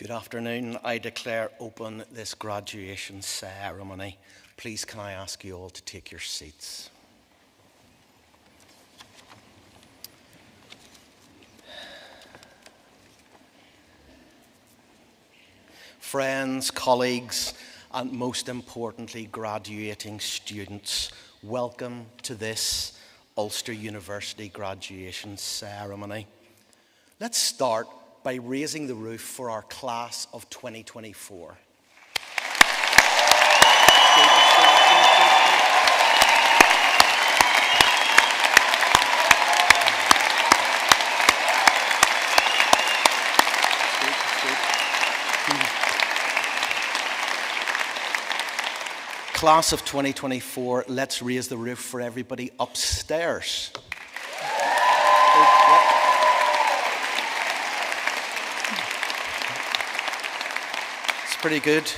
Good afternoon. I declare open this graduation ceremony. Please can I ask you all to take your seats. Friends, colleagues, and most importantly, graduating students, welcome to this Ulster University graduation ceremony. Let's start by raising the roof for our class of 2024. Class of 2024, let's raise the roof for everybody upstairs. Pretty good.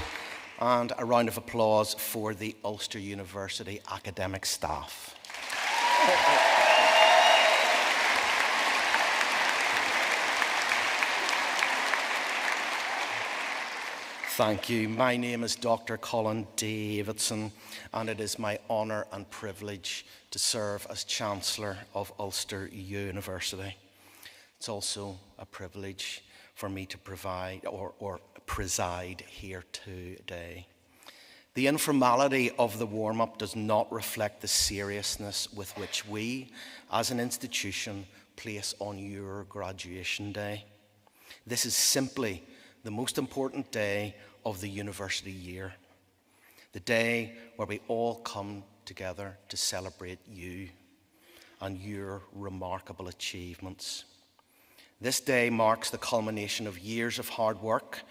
And a round of applause for the Ulster University academic staff. Thank you. My name is Dr. Colin Davidson, and it is my honour and privilege to serve as Chancellor of Ulster University. It's also a privilege for me to preside here today. The informality of the warm-up does not reflect the seriousness with which we, as an institution, place on your graduation day. This is simply the most important day of the university year, the day where we all come together to celebrate you and your remarkable achievements. This day marks the culmination of years of hard work,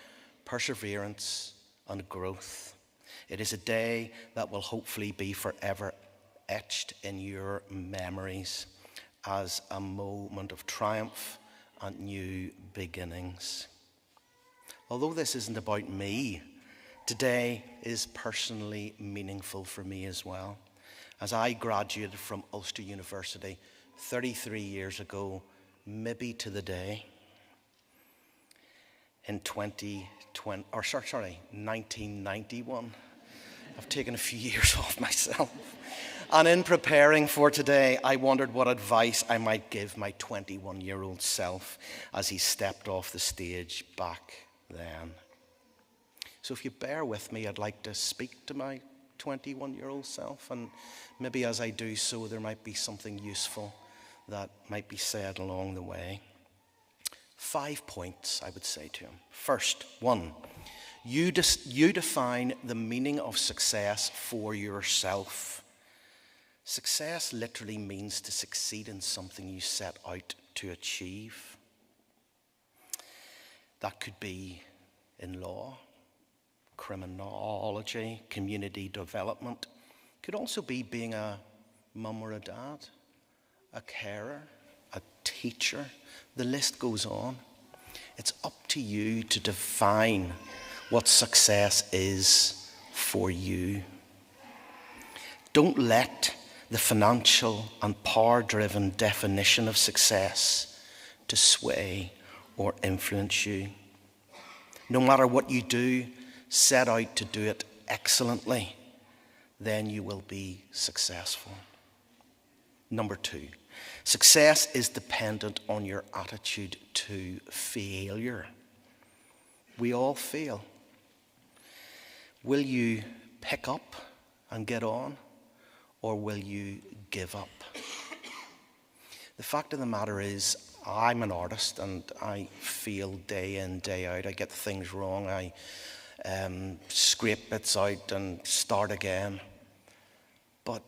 perseverance, and growth. It is a day that will hopefully be forever etched in your memories as a moment of triumph and new beginnings. Although this isn't about me, today is personally meaningful for me as well. As I graduated from Ulster University 33 years ago, maybe to the day, in 1991. I've taken a few years off myself. And in preparing for today, I wondered what advice I might give my 21-year-old self as he stepped off the stage back then. So if you bear with me, I'd like to speak to my 21-year-old self, and maybe as I do so, there might be something useful that might be said along the way. 5 points, I would say to him. First, 1, you define the meaning of success for yourself. Success literally means to succeed in something you set out to achieve. That could be in law, criminology, community development. It could also be being a mum or a dad, a carer, a teacher. The list goes on. It's up to you to define what success is for you. Don't let the financial and power-driven definition of success to sway or influence you. No matter what you do, set out to do it excellently. Then you will be successful. Number 2. Success is dependent on your attitude to failure. We all fail. Will you pick up and get on, or will you give up? The fact of the matter is, I'm an artist and I fail day in, day out. I get things wrong. I scrape bits out and start again. But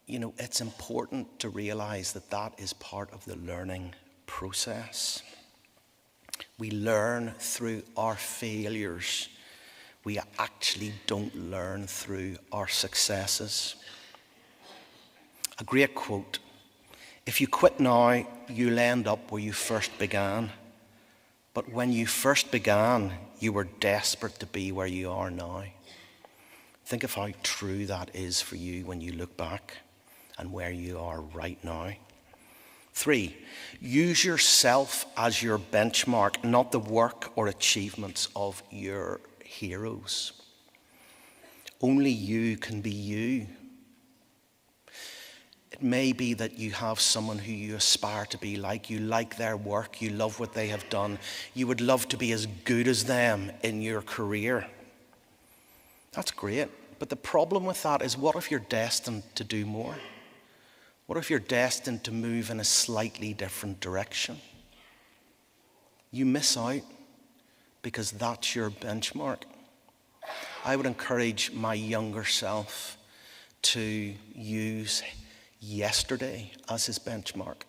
it's important to realize that that is part of the learning process. We learn through our failures. We actually don't learn through our successes. A great quote: if you quit now, you'll end up where you first began. But when you first began, you were desperate to be where you are now. Think of how true that is for you when you look back and where you are right now. 3, use yourself as your benchmark, not the work or achievements of your heroes. Only you can be you. It may be that you have someone who you aspire to be like. You like their work. You love what they have done. You would love to be as good as them in your career. That's great. But the problem with that is, what if you're destined to do more? What if you're destined to move in a slightly different direction? You miss out because that's your benchmark. I would encourage my younger self to use yesterday as his benchmark.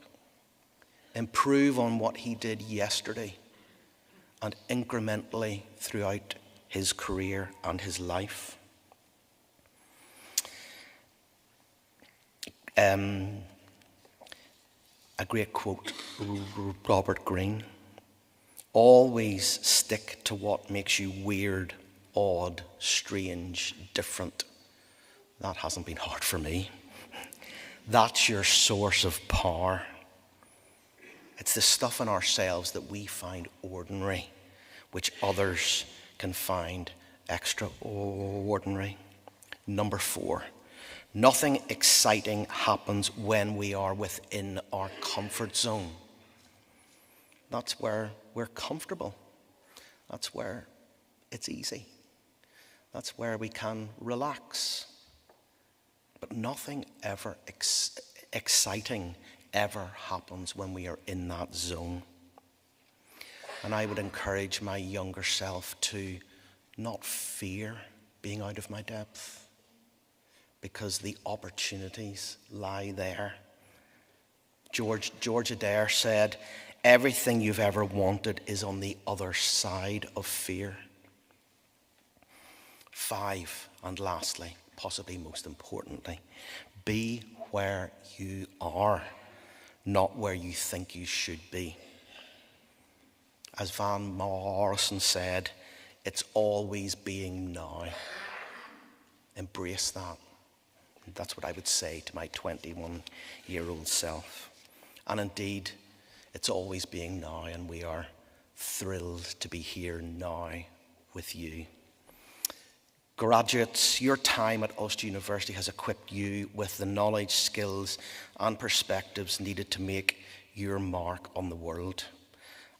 Improve on what he did yesterday and incrementally throughout his career and his life. A great quote, Robert Greene. Always stick to what makes you weird, odd, strange, different. That hasn't been hard for me. That's your source of power. It's the stuff in ourselves that we find ordinary, which others can find extraordinary. Number 4, nothing exciting happens when we are within our comfort zone. That's where we're comfortable. That's where it's easy. That's where we can relax. But nothing ever exciting ever happens when we are in that zone. And I would encourage my younger self to not fear being out of my depth, because the opportunities lie there. George Adair said, everything you've ever wanted is on the other side of fear. 5, and lastly, possibly most importantly, be where you are, not where you think you should be. As Van Morrison said, it's always being now. Embrace that. That's what I would say to my 21-year-old self. And indeed, it's always being now, and we are thrilled to be here now with you. Graduates, your time at Ulster University has equipped you with the knowledge, skills, and perspectives needed to make your mark on the world.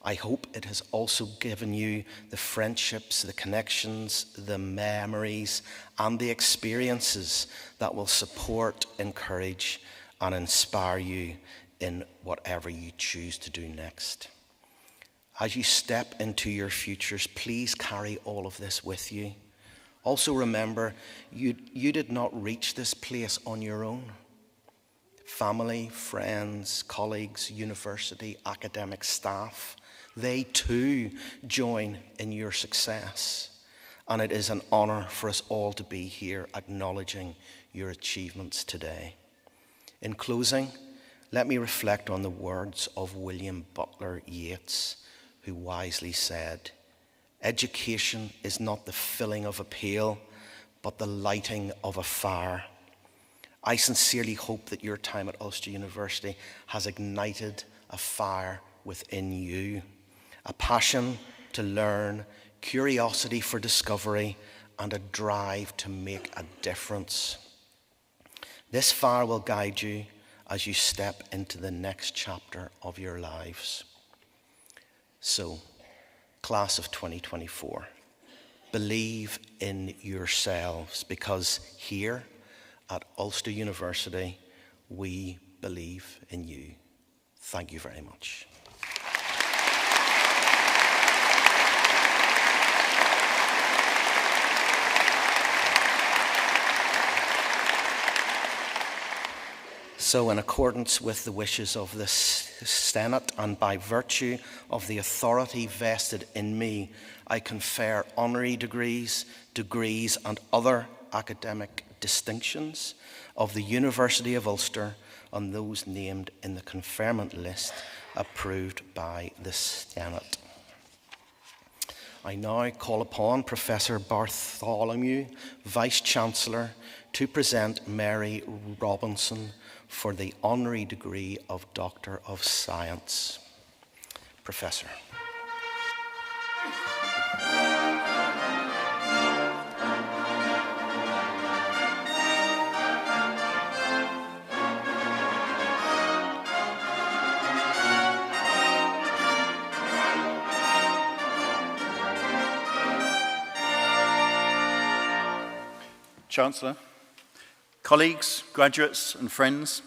I hope it has also given you the friendships, the connections, the memories, and the experiences that will support, encourage, and inspire you in whatever you choose to do next. As you step into your futures, please carry all of this with you. Also remember, you did not reach this place on your own. Family, friends, colleagues, university, academic staff, they too join in your success. And it is an honor for us all to be here acknowledging your achievements today. In closing, let me reflect on the words of William Butler Yeats, who wisely said, education is not the filling of a pail, but the lighting of a fire. I sincerely hope that your time at Ulster University has ignited a fire within you, a passion to learn, curiosity for discovery, and a drive to make a difference. This fire will guide you as you step into the next chapter of your lives. So, class of 2024, believe in yourselves, because here at Ulster University, we believe in you. Thank you very much. So, in accordance with the wishes of the Senate and by virtue of the authority vested in me, I confer honorary degrees, and other academic distinctions of the University of Ulster on those named in the conferment list approved by the Senate. I now call upon Professor Bartholomew, Vice-Chancellor, to present Mary Robinson for the honorary degree of Doctor of Science. Professor. Chancellor, colleagues, graduates and friends,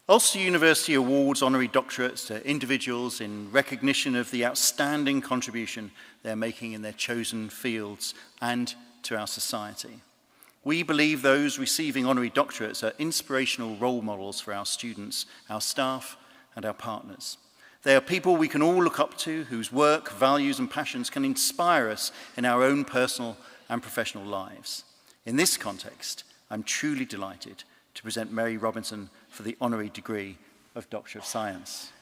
Ulster University awards honorary doctorates to individuals in recognition of the outstanding contribution they're making in their chosen fields and to our society. We believe those receiving honorary doctorates are inspirational role models for our students, our staff and our partners. They are people we can all look up to, whose work, values and passions can inspire us in our own personal and professional lives. In this context, I'm truly delighted to present Mary Robinson for the honorary degree of Doctor of Science.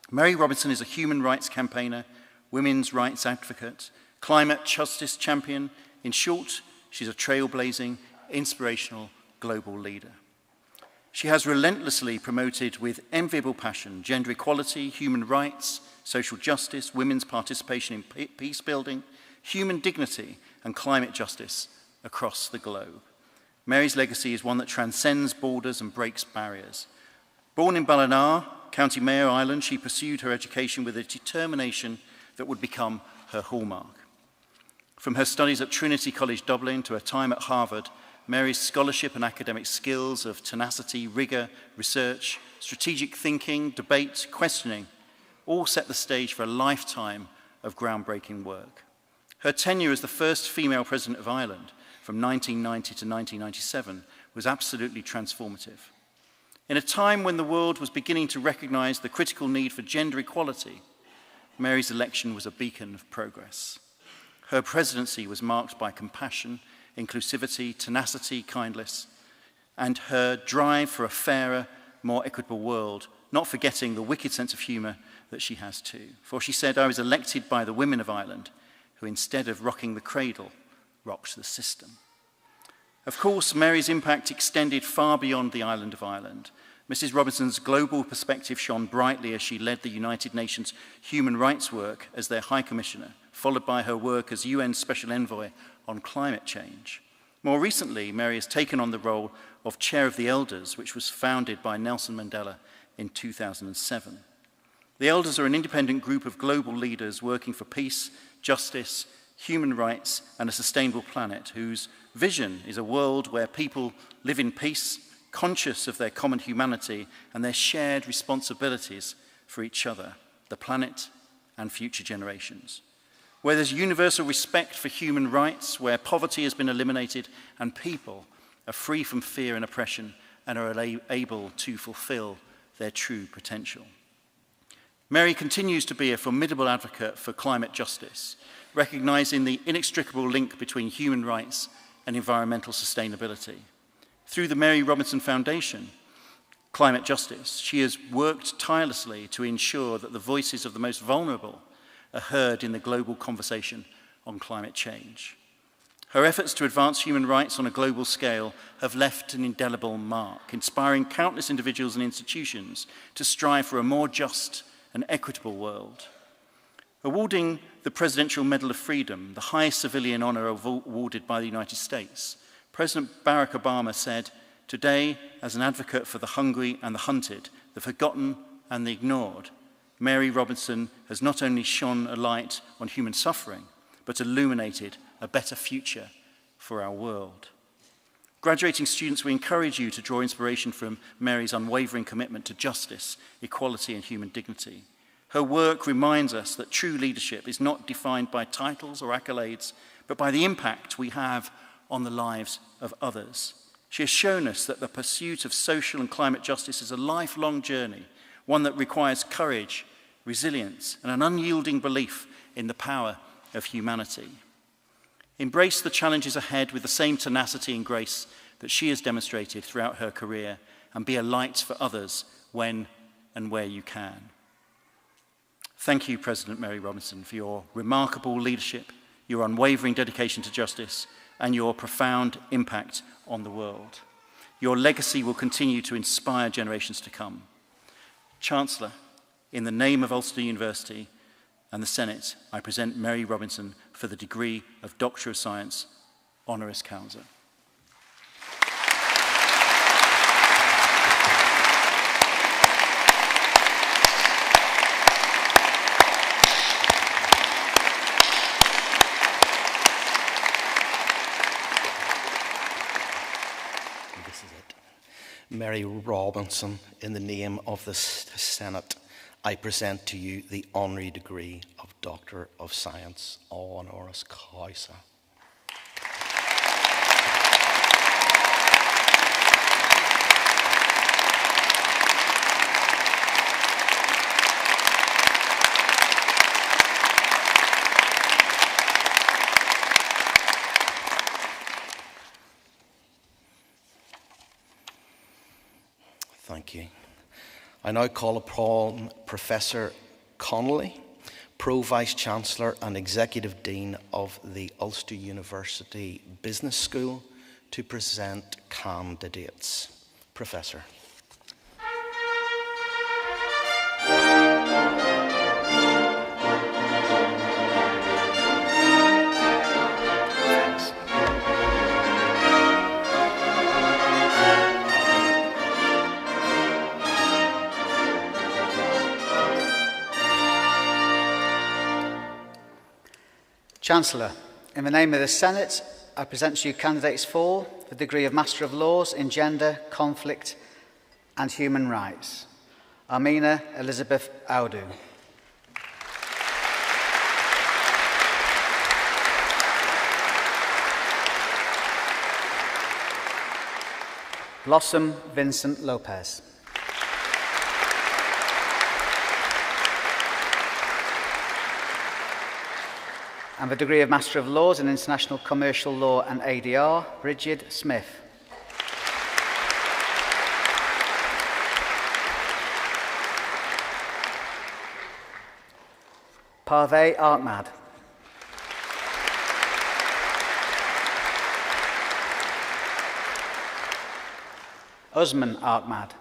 Mary Robinson is a human rights campaigner, women's rights advocate, climate justice champion. In short, she's a trailblazing, inspirational global leader. She has relentlessly promoted with enviable passion gender equality, human rights, social justice, women's participation in peace building, human dignity and climate justice across the globe. Mary's legacy is one that transcends borders and breaks barriers. Born in Ballina, County Mayo, Ireland, she pursued her education with a determination that would become her hallmark. From her studies at Trinity College Dublin to her time at Harvard, Mary's scholarship and academic skills of tenacity, rigor, research, strategic thinking, debate, questioning, all set the stage for a lifetime of groundbreaking work. Her tenure as the first female president of Ireland from 1990 to 1997 was absolutely transformative. In a time when the world was beginning to recognize the critical need for gender equality, Mary's election was a beacon of progress. Her presidency was marked by compassion, inclusivity, tenacity, kindness, and her drive for a fairer, more equitable world, not forgetting the wicked sense of humor that she has too. For she said, "I was elected by the women of Ireland, who instead of rocking the cradle, rocked the system." Of course, Mary's impact extended far beyond the island of Ireland. Mrs. Robinson's global perspective shone brightly as she led the United Nations human rights work as their High Commissioner, followed by her work as UN Special Envoy on climate change. More recently, Mary has taken on the role of Chair of the Elders, which was founded by Nelson Mandela in 2007. The Elders are an independent group of global leaders working for peace, justice, human rights, and a sustainable planet, whose vision is a world where people live in peace, conscious of their common humanity and their shared responsibilities for each other, the planet, and future generations. Where there's universal respect for human rights, where poverty has been eliminated and people are free from fear and oppression and are able to fulfill their true potential. Mary continues to be a formidable advocate for climate justice, recognizing the inextricable link between human rights and environmental sustainability. Through the Mary Robinson Foundation, Climate Justice, she has worked tirelessly to ensure that the voices of the most vulnerable are heard in the global conversation on climate change. Her efforts to advance human rights on a global scale have left an indelible mark, inspiring countless individuals and institutions to strive for a more just and equitable world. Awarding the Presidential Medal of Freedom, the highest civilian honor awarded by the United States, President Barack Obama said, "Today, as an advocate for the hungry and the hunted, the forgotten and the ignored, Mary Robinson has not only shone a light on human suffering, but illuminated a better future for our world." Graduating students, we encourage you to draw inspiration from Mary's unwavering commitment to justice, equality, and human dignity. Her work reminds us that true leadership is not defined by titles or accolades, but by the impact we have on the lives of others. She has shown us that the pursuit of social and climate justice is a lifelong journey, one that requires courage, resilience, and an unyielding belief in the power of humanity. Embrace the challenges ahead with the same tenacity and grace that she has demonstrated throughout her career, and be a light for others when and where you can. Thank you, President Mary Robinson, for your remarkable leadership, your unwavering dedication to justice, and your profound impact on the world. Your legacy will continue to inspire generations to come. Chancellor, in the name of Ulster University and the Senate, I present Mary Robinson for the degree of Doctor of Science, honoris causa. Mary Robinson, in the name of the Senate, I present to you the honorary degree of Doctor of Science, honoris causa. Thank you. I now call upon Professor Connolly, Pro-Vice-Chancellor and Executive Dean of the Ulster University Business School, to present candidates. Professor. Chancellor, in the name of the Senate, I present to you candidates for the degree of Master of Laws in Gender, Conflict and Human Rights. Armina Elizabeth Audu. Blossom Vincent Lopez. And the degree of Master of Laws in International Commercial Law and ADR, Bridget Smith. Parvez Ahmad. Usman Ahmad.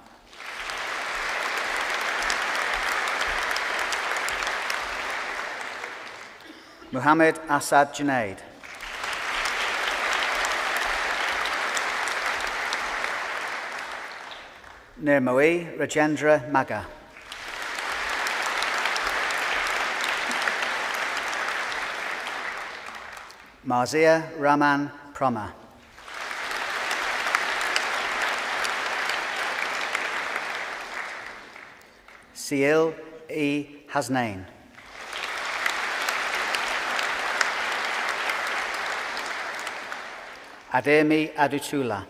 Muhammad Asad Junaid. Nirmoi Rajendra Maga. Marzia Rahman Prama. Seal E. Hasnain. Ademi Adutula.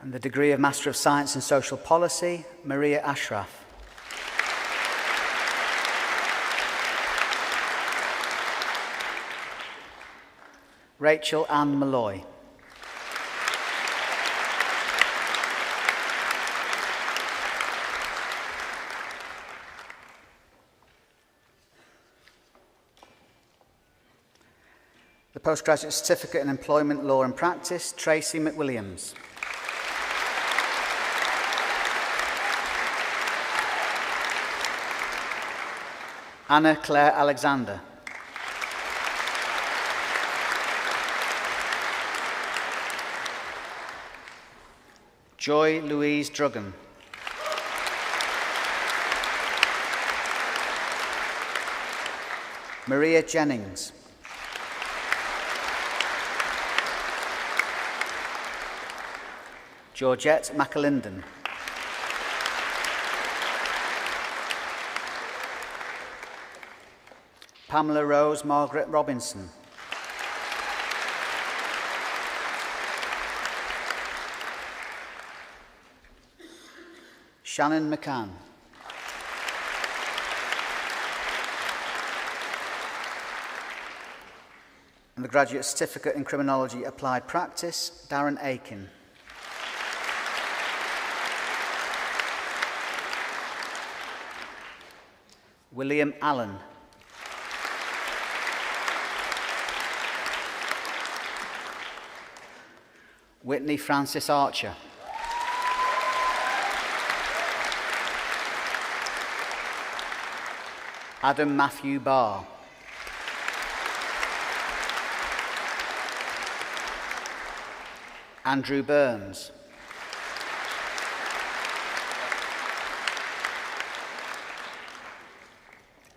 And the degree of Master of Science in Social Policy, Maria Ashraf. Rachel Ann Malloy. The Postgraduate Certificate in Employment Law and Practice, Tracy McWilliams. Anna Claire Alexander. Joy Louise Druggan. Maria Jennings. Georgette McAlinden. Pamela Rose Margaret Robinson. Shannon McCann. And the Graduate Certificate in Criminology Applied Practice, Darren Aiken. William Allen. Whitney Francis Archer. Adam Matthew Barr. Andrew Burns.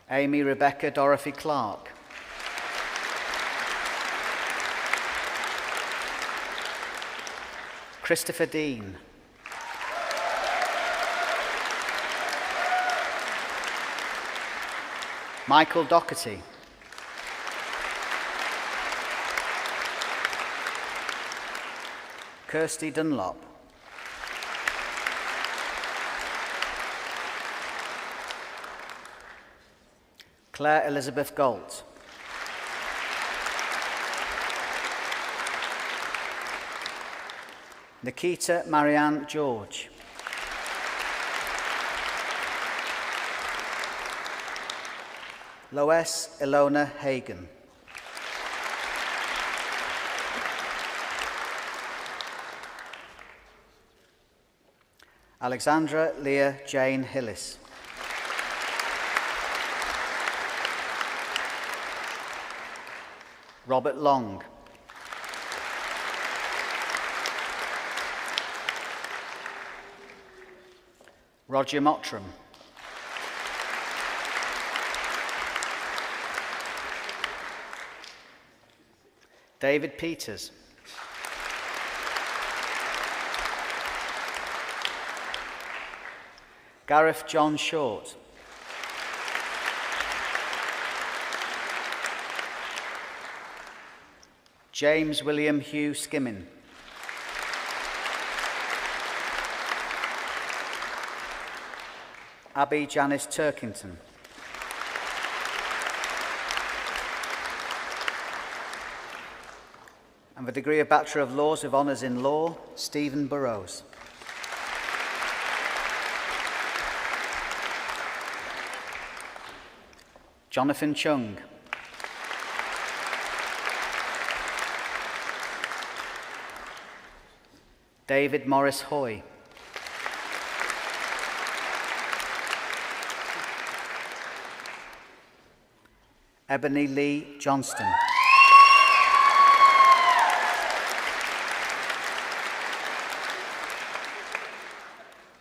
Amy Rebecca Dorothy Clark. Christopher Dean. Michael Doherty. Kirsty Dunlop. Claire Elizabeth Galt. Nikita Marianne George. Lois Ilona Hagan. Alexandra Leah Jane Hillis. Robert Long. Roger Mottram. David Peters. Gareth John Short. James William Hugh Skimming. Abby Janice Turkington. And the degree of Bachelor of Laws with honours in law, Stephen Burrows. Jonathan Chung. David Morris Hoy. Ebony Lee Johnston.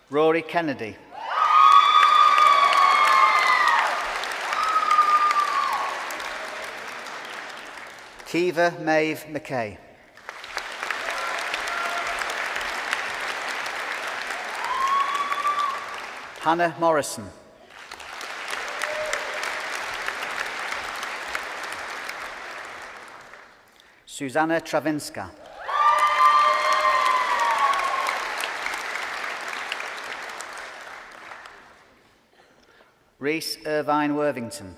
Rory Kennedy. Kiva Maeve McKay. Hannah Morrison. Susanna Travinska. Reese Irvine Worthington.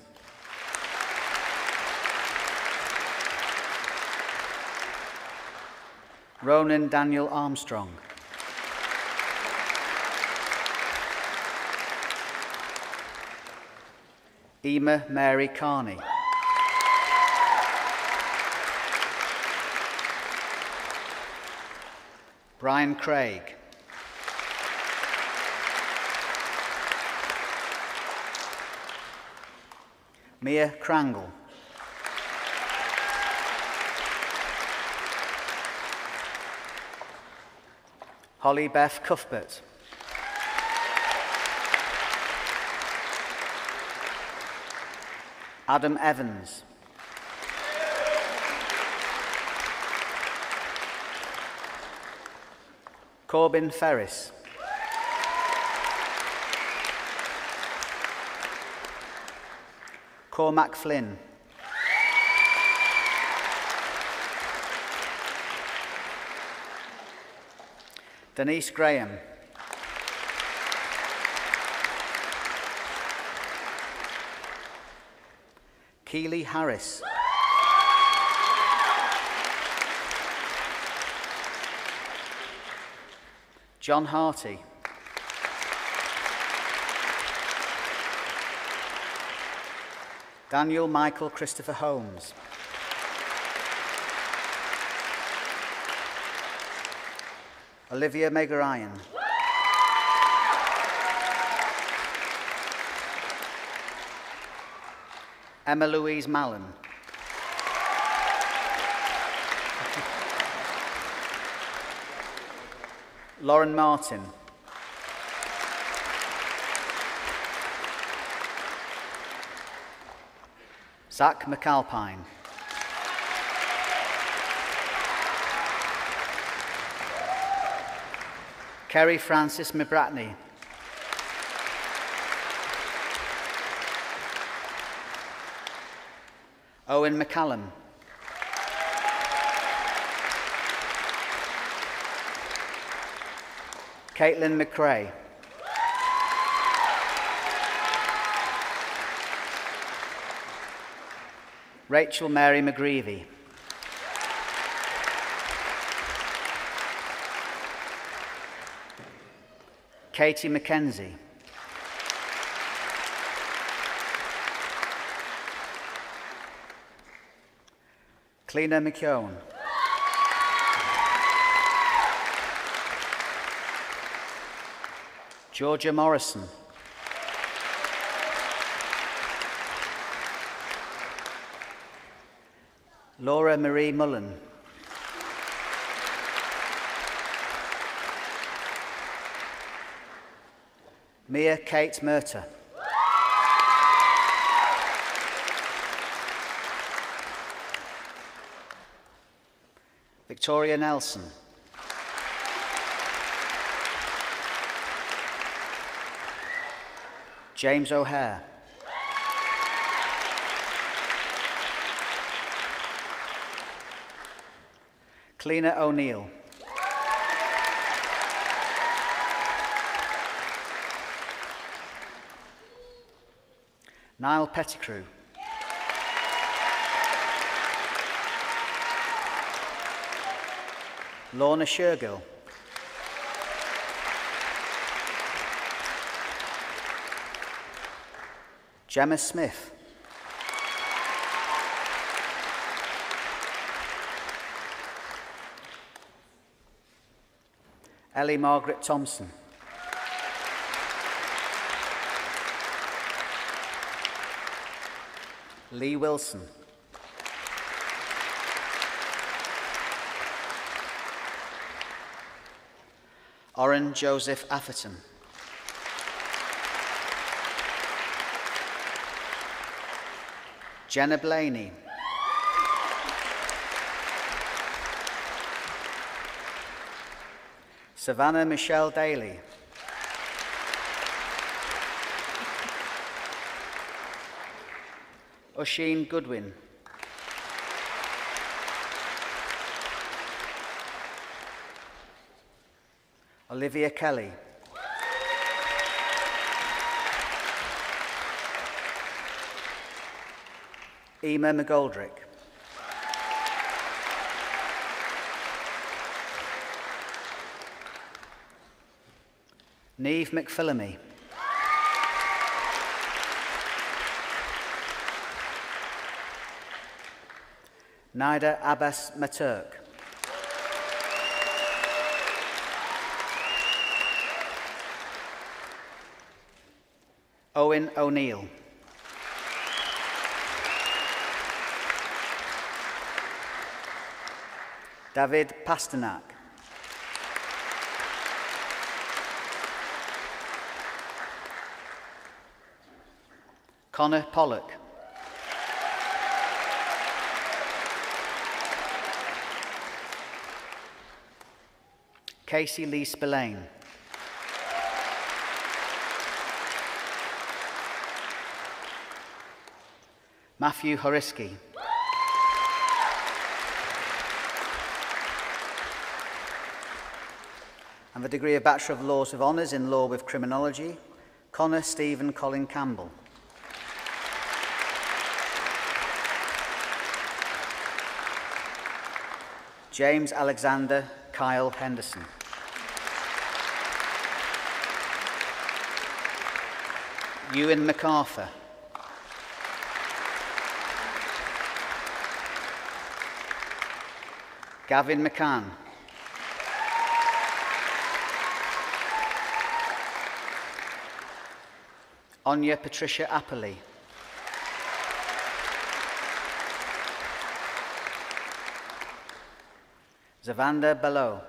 Ronan Daniel Armstrong. Ema Mary Carney. Brian Craig. Mia Krangle. Holly Beth Cuthbert. Adam Evans. Corbin Ferris. Cormac Flynn. Denise Graham. Keely Harris. John Harty. Daniel Michael Christopher Holmes. Olivia Meg Ryan. Emma Louise Mallon. Lauren Martin. Zach McAlpine. Kerry Francis Mibratney. Owen McCallum. Caitlin McRae. Rachel Mary McGreevy. Katie McKenzie. Cleena McKeown. Georgia Morrison. Laura Marie Mullen. Mia Kate Murta. Victoria Nelson. James O'Hare. Cleena O'Neill. Niall Pettigrew. Lorna Shergill. Gemma Smith. Ellie Margaret Thompson. Lee Wilson. Oren Joseph Atherton. Jenna Blaney. Savannah Michelle Daly. Oisin Goodwin. Olivia Kelly. Emma McGoldrick. Neve McPhillamy. Nida Abbas Maturk. Owen O'Neill. David Pasternak. Connor Pollock. Casey Lee Spillane. Matthew Horisky. And the degree of Bachelor of Laws with Honours in Law with Criminology, Connor Stephen Colin Campbell. James Alexander Kyle Henderson. Ewan MacArthur. Gavin McCann. Anya Patricia Appley. Zavanda Bellow.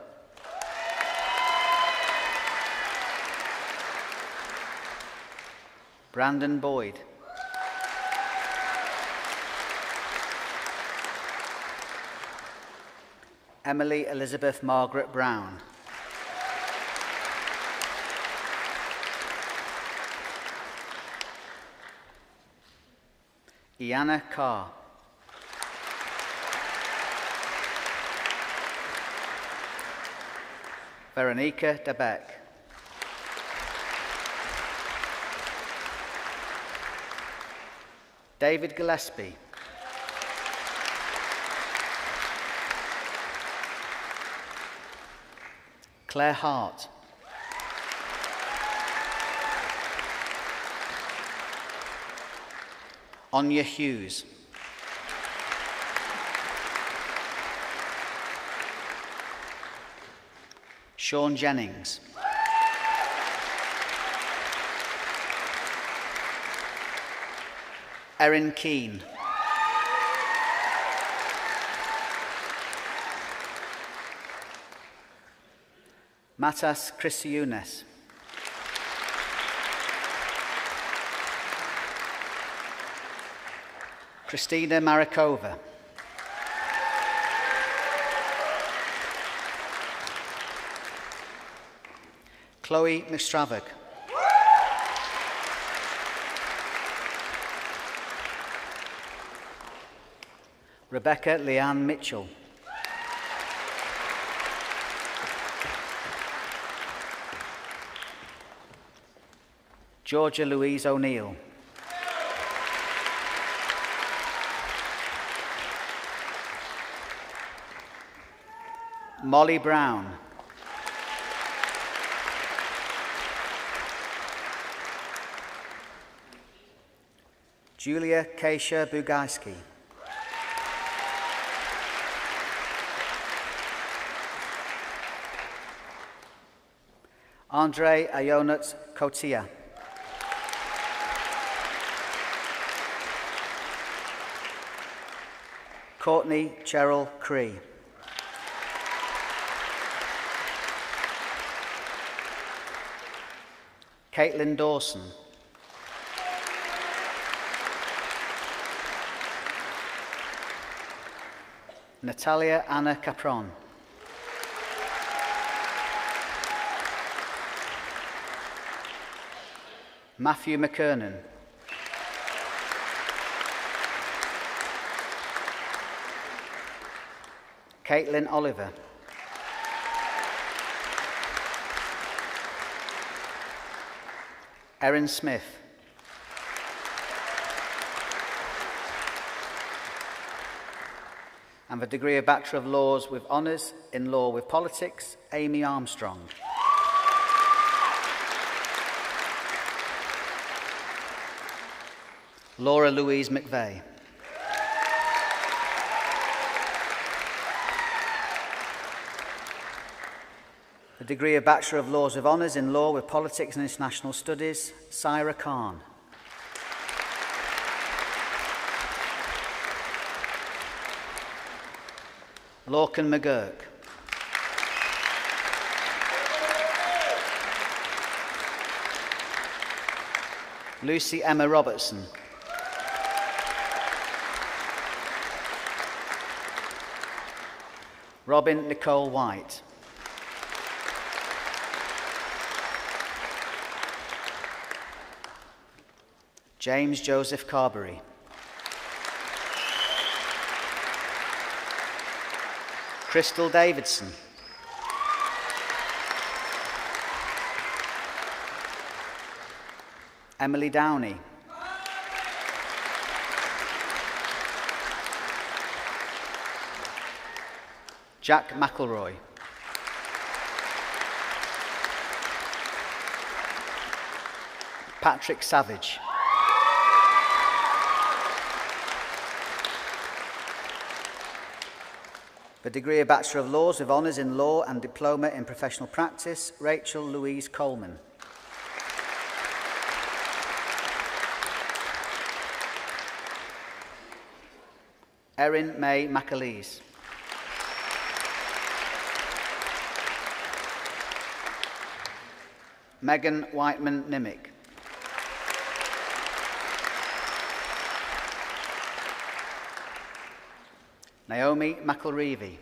Brandon Boyd. Emily Elizabeth Margaret Brown. Iana Carr. Veronica DeBeck. David Gillespie. Claire Hart. Anya Hughes. Sean Jennings. Erin Keane. Matas Christiunes. Christina Marikova. Chloe Mistravik. Rebecca Leanne Mitchell. Georgia Louise O'Neill. Molly Brown. Julia Keisha Bugaiski. Andre Ayonut Kotia. Courtney Cheryl Cree. Caitlin Dawson. Natalia Anna Capron. Matthew McKernan. Caitlin Oliver. Erin Smith. And the degree of Bachelor of Laws with Honours in Law with Politics, Amy Armstrong. Laura Louise McVeigh. The degree of Bachelor of Laws with Honours in Law with Politics and International Studies, Syra Khan. Lorcan McGurk. Lucy Emma Robertson. Robin Nicole White. James Joseph Carberry. Crystal Davidson. Emily Downey. Jack McElroy. Patrick Savage. The degree of Bachelor of Laws with Honours in Law and Diploma in Professional Practice, Rachel Louise Coleman. Erin May McAleese. Megan Whiteman Nimick. Naomi McElreevy.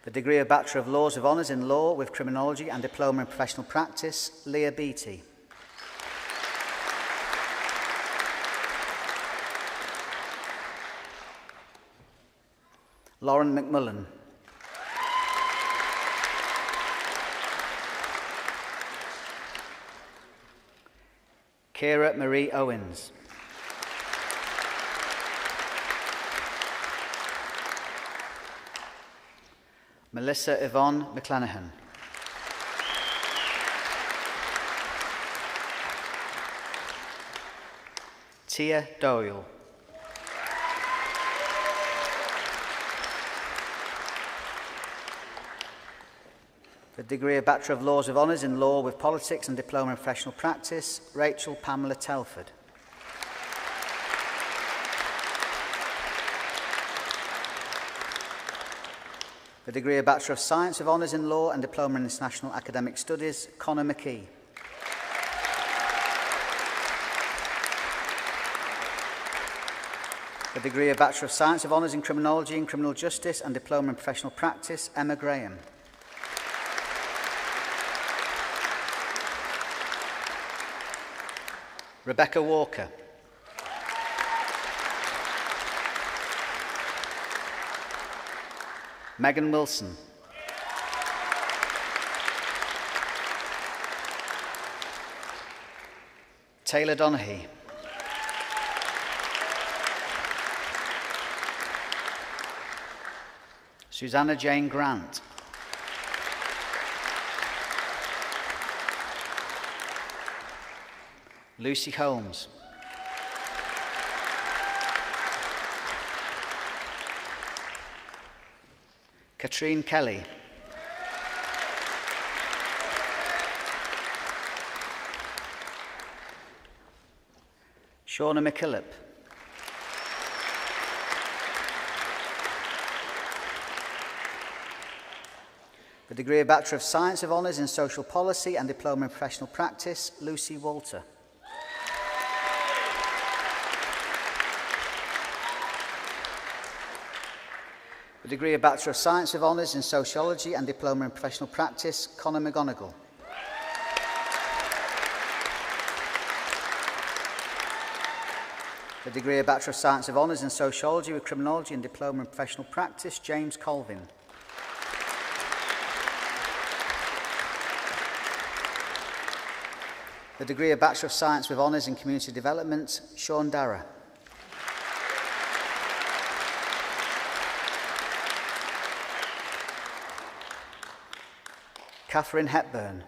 The degree of Bachelor of Laws with Honours in Law with Criminology and Diploma in Professional Practice, Leah Beattie. Lauren McMullen. Kira Marie Owens. Melissa Yvonne McClanahan. Tia Doyle. The degree of Bachelor of Laws with Honours in Law with Politics and Diploma in Professional Practice, Rachel Pamela Telford. The degree of Bachelor of Science with Honours in Law and Diploma in International Academic Studies, Conor McKee. The degree of Bachelor of Science with Honours in Criminology and Criminal Justice and Diploma in Professional Practice, Emma Graham. Rebecca Walker. Megan Wilson. Taylor Donaghy. Susanna Jane Grant. Lucy Holmes. Katrine Kelly. Shauna McKillop. The degree of Bachelor of Science with Honours in Social Policy and Diploma in Professional Practice, Lucy Walter. The degree of Bachelor of Science with Honours in Sociology and Diploma in Professional Practice, Conor McGonigal. The degree of Bachelor of Science with Honours in Sociology with Criminology and Diploma in Professional Practice, James Colvin. The degree of Bachelor of Science with Honours in Community Development, Sean Darragh. Catherine Hepburn.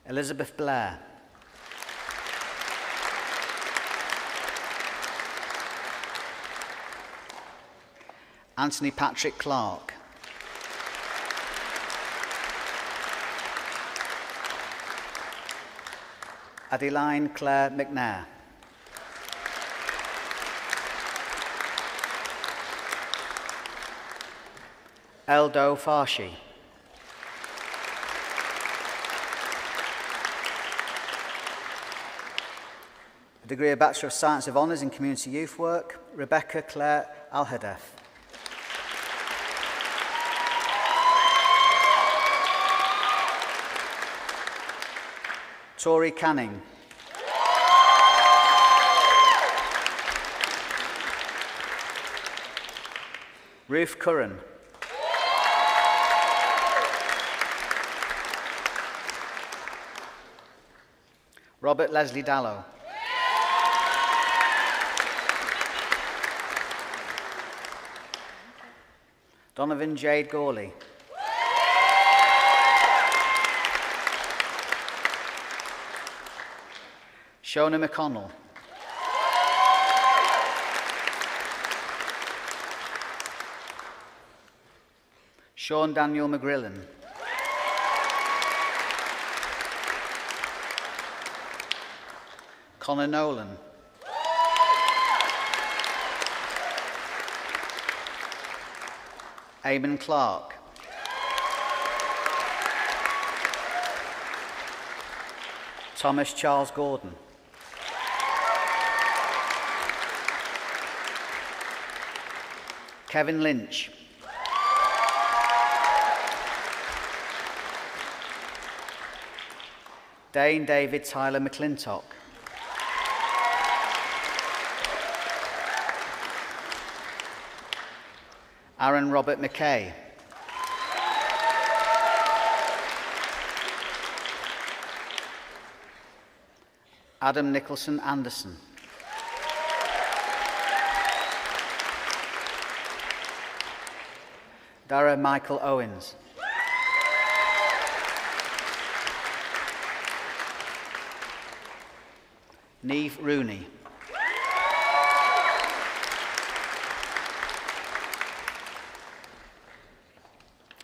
Elizabeth Blair. Anthony Patrick Clark. Adeline Claire McNair. Eldo Farshi. A degree of Bachelor of Science with Honours in Community Youth Work, Rebecca Claire Alhadef. Tori Canning. Ruth Curran. Robert Leslie Dallow. Donovan Jade Gawley. Shona McConnell. Sean Daniel McGrillen. Connor Nolan. Eamon Clark. Thomas Charles Gordon. Kevin Lynch. Dane David Tyler McClintock. Aaron Robert McKay. Adam Nicholson Anderson. Dara Michael Owens. Neve Rooney.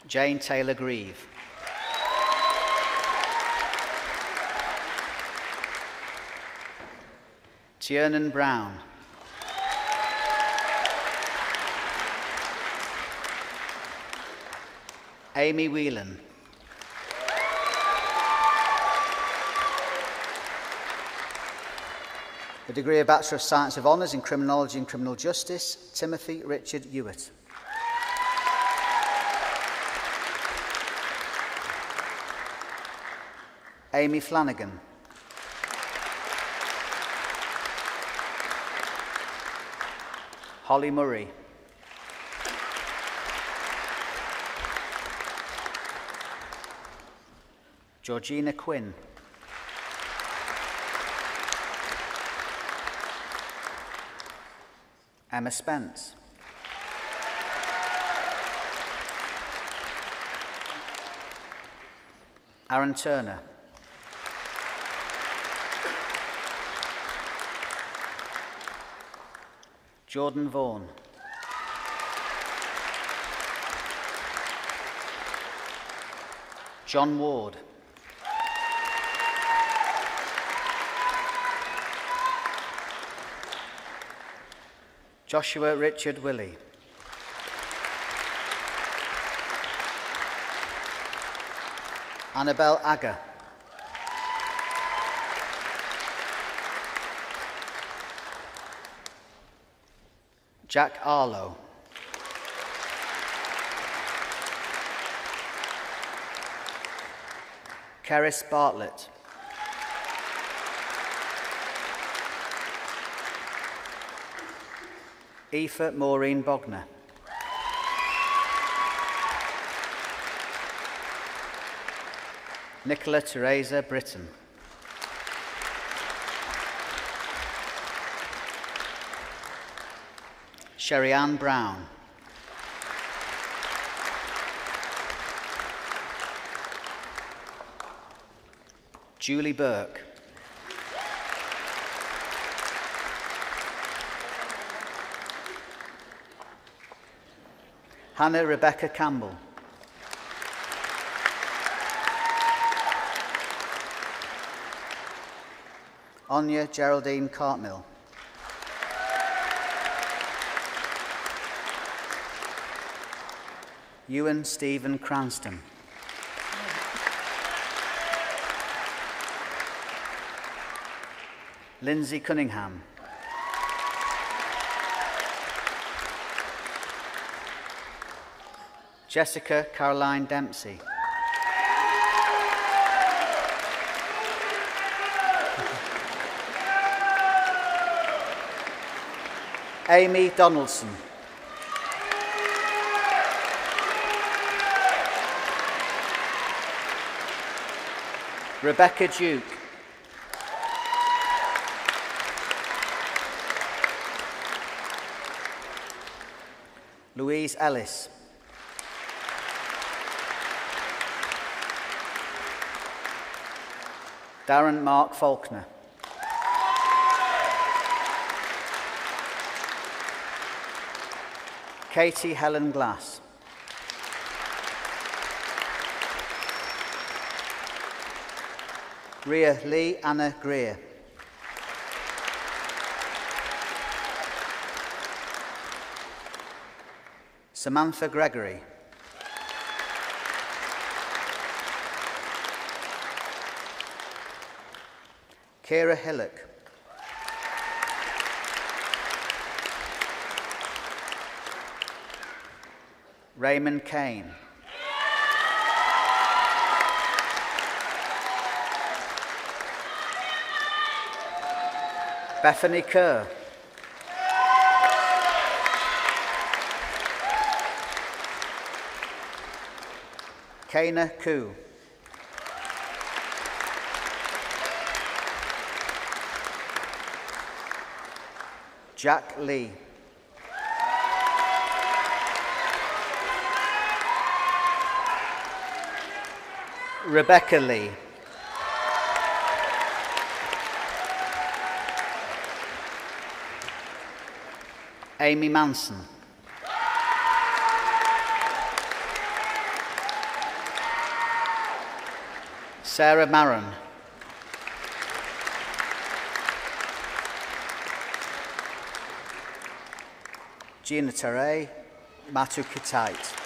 Jane Taylor Grieve. Tiernan Brown. Amy Whelan. The degree of Bachelor of Science of Honours in Criminology and Criminal Justice, Timothy Richard Hewitt. Amy Flanagan. Holly Murray. Georgina Quinn. Emma Spence. Aaron Turner. Jordan Vaughan. John Ward. Joshua Richard Willey. Annabelle Agger. Jack Arlo. Keris Bartlett. Aoife Maureen Bogner. Nicola Teresa Britton. Sherry Ann Brown. Julie Burke. Hannah Rebecca Campbell. Anya Geraldine Cartmill. Ewan Stephen Cranston. Lindsay Cunningham. Jessica Caroline Dempsey. Amy Donaldson. Rebecca Duke. Louise Ellis. Darren Mark Faulkner. Katie Helen Glass. Ria Lee Anna Greer. Samantha Gregory. Kira Hillock. Raymond Kane. Bethany Kerr. Kana Koo. Jack Lee. Rebecca Lee. Amy Manson. Sarah Maron. Gina Teray, Matu Kitait.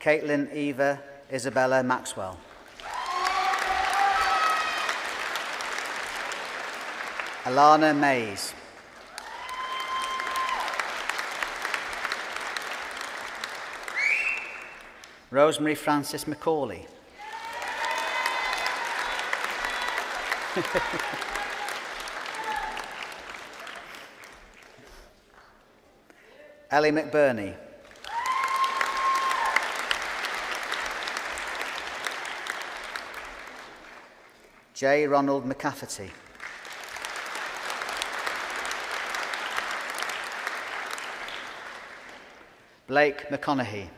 Caitlin Eva Isabella Maxwell. Alana Mays. Rosemary Francis McCauley. Ellie McBurney. J. Ronald McCafferty. Blake McConaughey.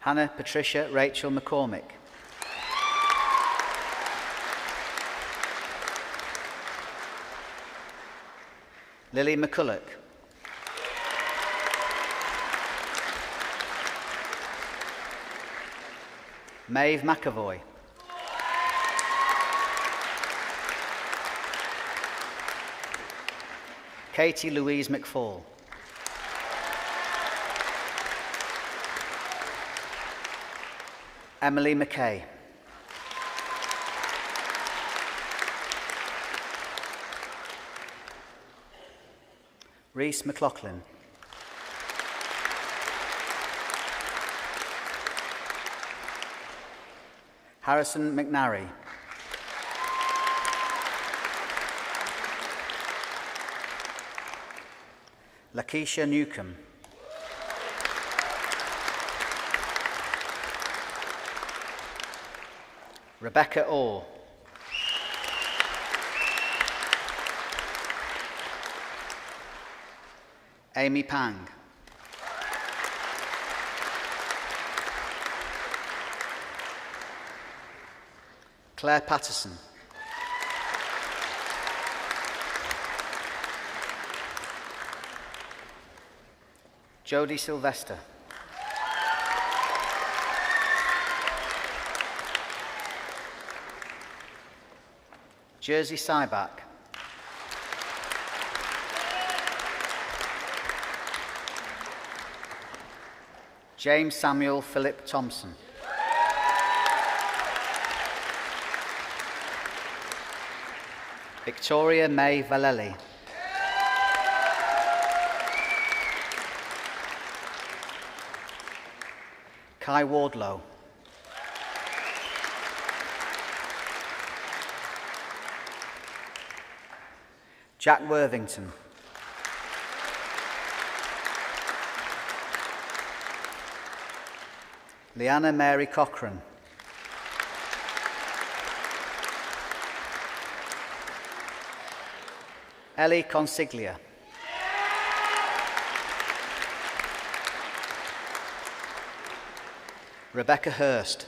Hannah Patricia Rachel McCormick. Lily McCulloch. Maeve McAvoy. Katie Louise McFall. Emily McKay. Reese McLaughlin. Harrison McNary. Lakeisha Newcomb. Rebecca Orr. Amy Pang. Claire Patterson. Jodie Sylvester. Jersey Syback. James Samuel Philip Thompson. Victoria May Valelli. Kai Wardlow. Jack Worthington. Leanna Mary Cochran. Ellie Consiglia. Rebecca Hurst.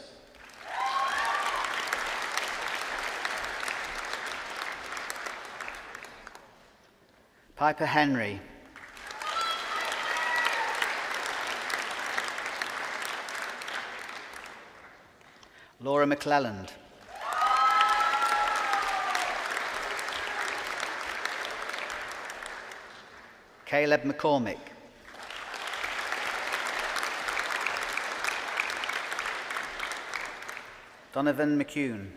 Piper Henry. Laura McClelland. Caleb McCormick. Donovan McCune.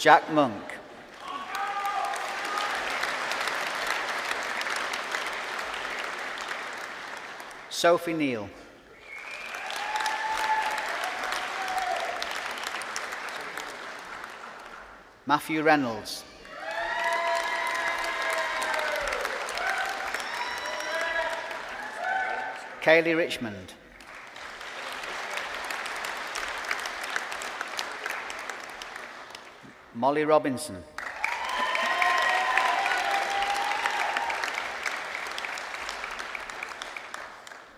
Jack Monk. Sophie Neal. Matthew Reynolds. Kaylee Richmond. Molly Robinson.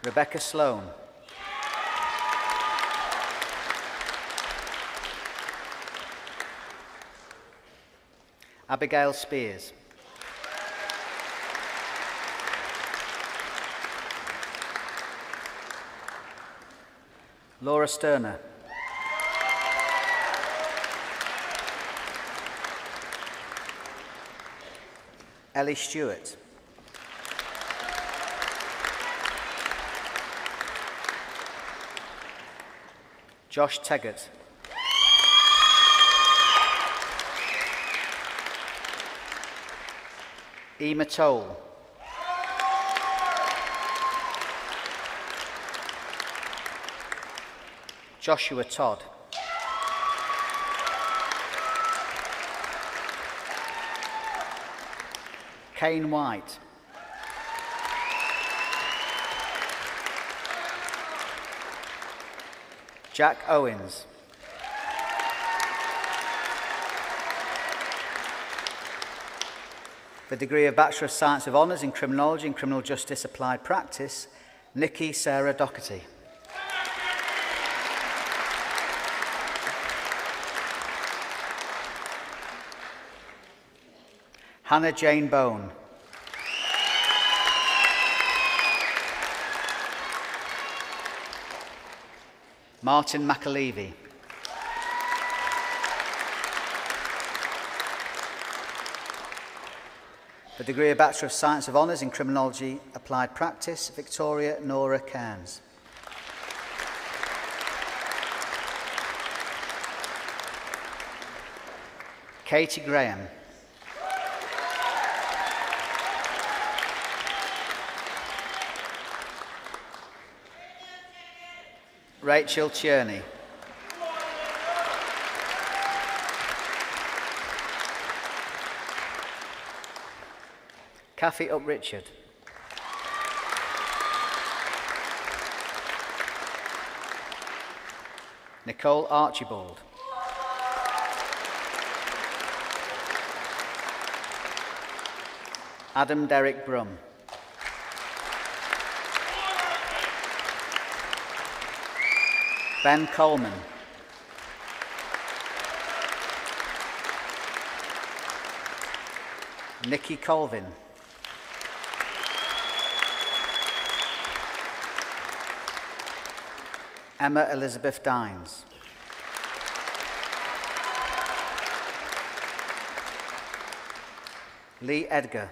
Rebecca Sloan. Abigail Spears. Laura Sterner. Ellie Stewart. Josh Teggart. Ema Toll. Joshua Todd. Kane White. Jack Owens. The degree of Bachelor of Science of Honours in Criminology and Criminal Justice Applied Practice, Nikki Sarah Doherty. Hannah Jane Bone. Martin McAlevey. The degree of Bachelor of Science of Honours in Criminology Applied Practice, Victoria Nora Cairns. Katie Graham. Rachel Tierney. Kathy Uprichard. Nicole Archibald. Adam Derek Brum. Ben Coleman. Nikki Colvin. Emma Elizabeth Dines. Lee Edgar.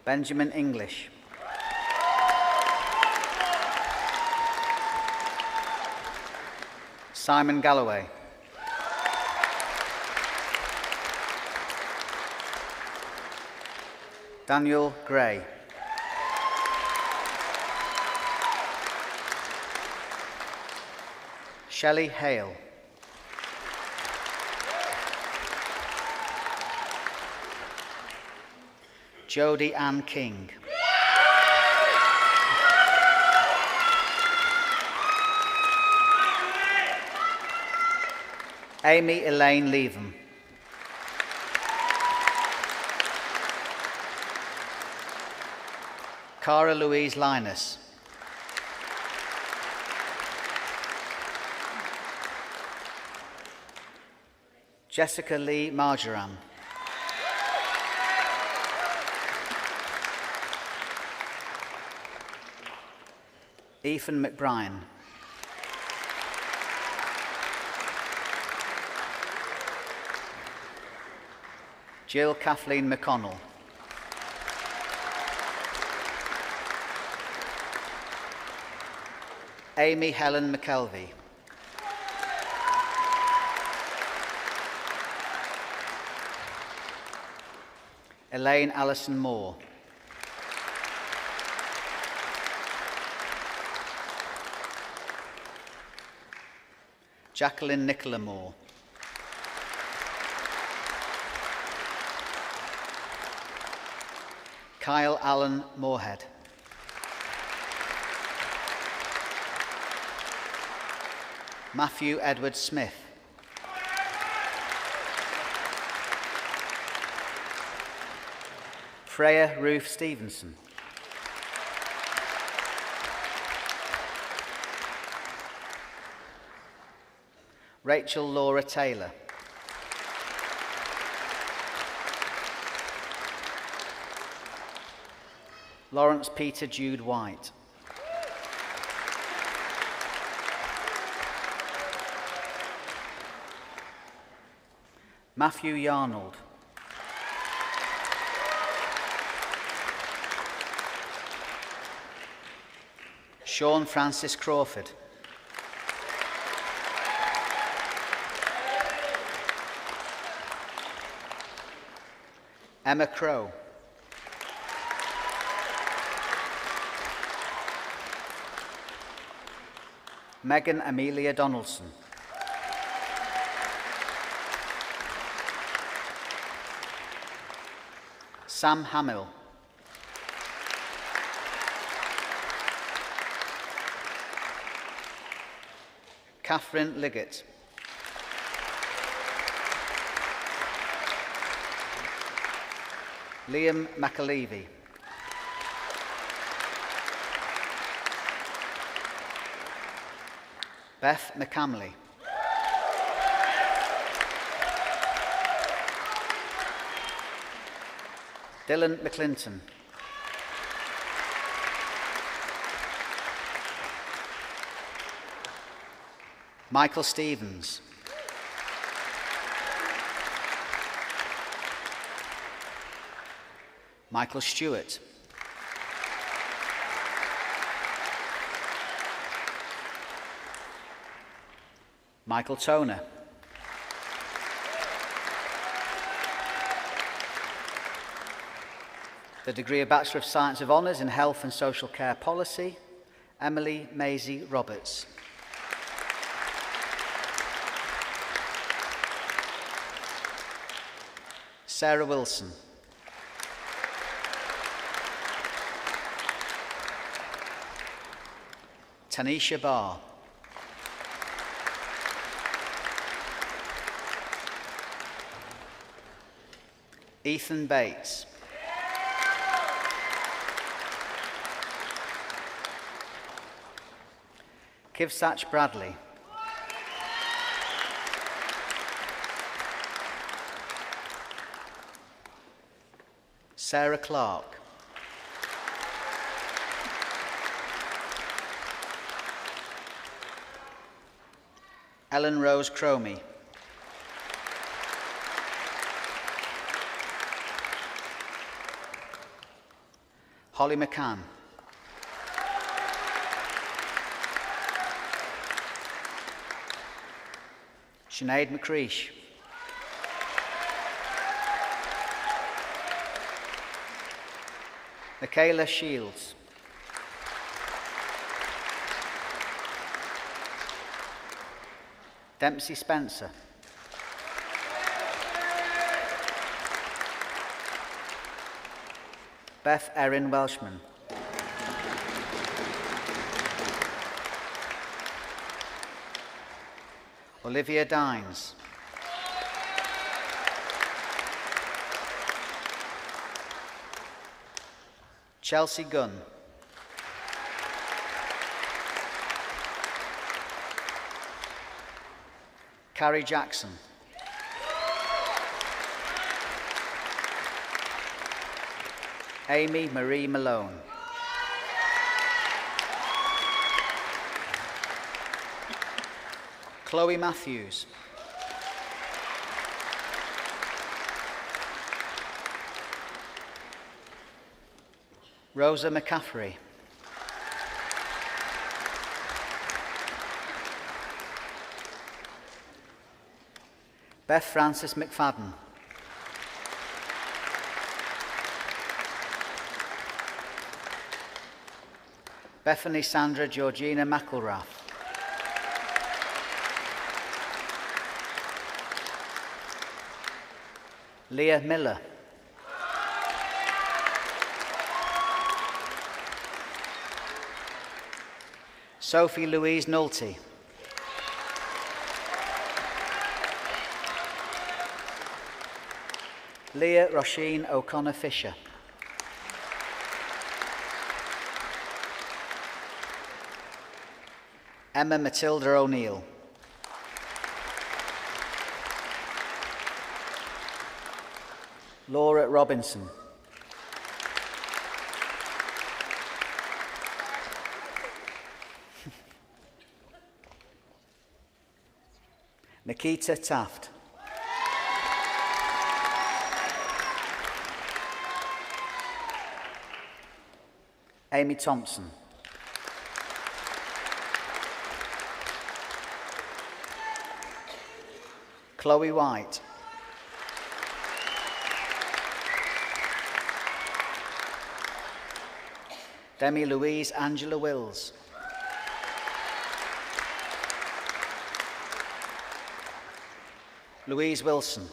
Benjamin English. Simon Galloway. Daniel Gray. Shelley Hale. Jodie Ann King. Amy Elaine Leatham. Cara Louise Linus. Jessica Lee Marjoram. Ethan McBrien. Jill Kathleen McConnell. Amy Helen McKelvey. Elaine Allison Moore. Jacqueline Nicola Moore. Kyle Allen Moorhead. Matthew Edward Smith. Freya Ruth Stevenson. Rachel Laura Taylor. Lawrence Peter Jude White. Matthew Yarnold. Sean Francis Crawford. Emma Crow. Megan Amelia Donaldson. Sam Hamill. Catherine Liggett. Liam McAlevey. Beth McCamley. Dylan McClinton. Michael Stevens. Michael Stewart. Michael Toner. The degree of Bachelor of Science of Honours in Health and Social Care Policy, Emily Maisie Roberts. Sarah Wilson. Tanisha Barr. Ethan Bates. Kivsach Bradley. Sarah Clark. Ellen Rose Cromie. Holly McCann. Sinead McCreesh. Michaela Shields. Dempsey Spencer. Beth Erin Welshman. Olivia Dines. Chelsea Gunn. Carrie Jackson. Amy Marie Malone. Chloe Matthews. Rosa McCaffrey. Beth Francis McFadden. Bethany Sandra Georgina McElrath. Leah Miller. Sophie Louise Nolte. Leah Roisin O'Connor Fisher. Emma Matilda O'Neill. Laura Robinson. Nikita Taft. Amy Thompson. Chloe White. Demi Louise Angela Wills. Louise Wilson.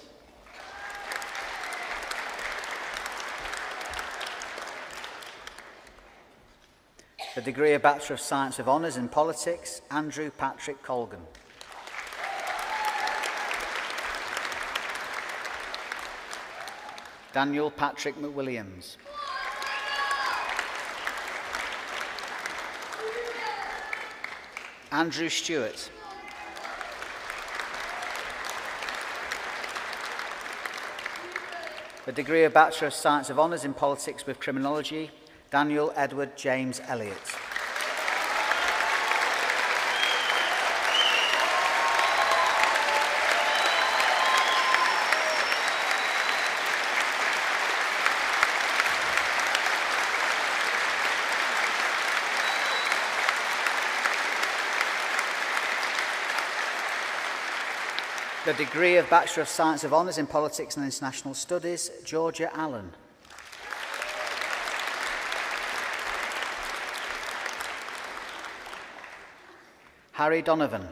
The degree of Bachelor of Science with Honours in Politics, Andrew Patrick Colgan. Daniel Patrick McWilliams. Andrew Stewart. The degree of Bachelor of Science of Honours in Politics with Criminology, Daniel Edward James Elliott. The degree of Bachelor of Science of Honours in Politics and International Studies, Georgia Allen. Harry Donovan.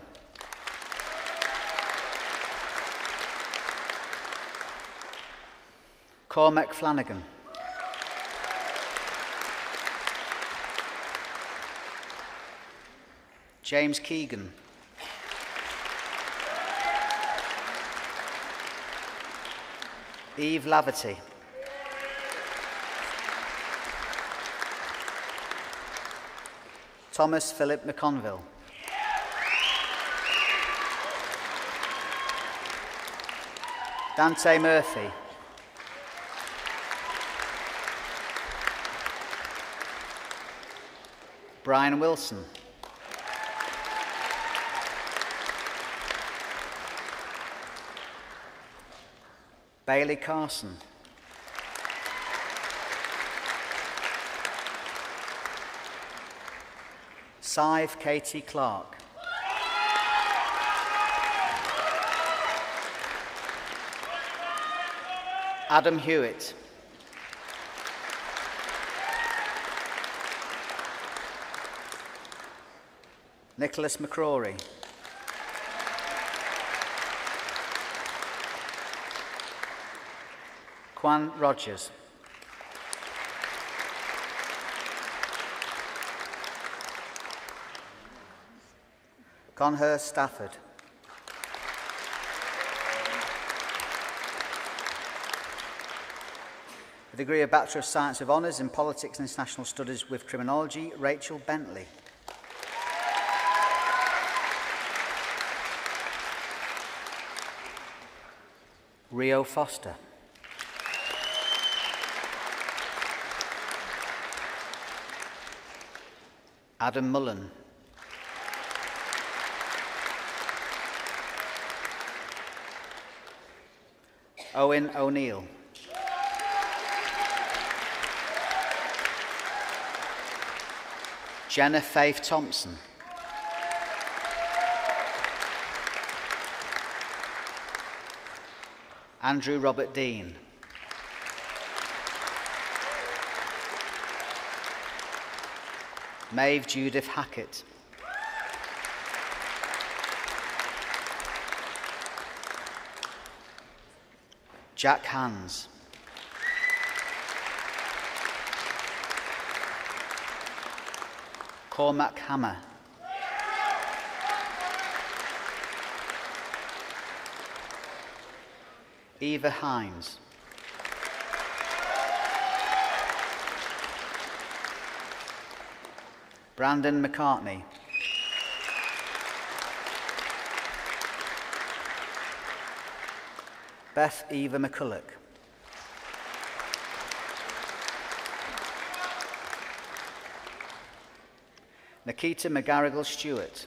Cormac Flanagan. James Keegan. Eve Laverty. Thomas Philip McConville. Dante Murphy. Brian Wilson. Bailey Carson. Sive Katie Clark. Adam Hewitt. Nicholas McCrory. Quan Rogers. Conher Stafford. A degree of Bachelor of Science of Honours in Politics and International Studies with Criminology, Rachel Bentley. Rio Foster. Adam Mullen. Owen O'Neill. Jenna Faith Thompson. Andrew Robert Dean. Maeve Judith Hackett. Jack Hans. Cormac Hammer. Eva Hines. Brandon McCartney. Beth Eva McCulloch. Nikita McGarrigle Stewart.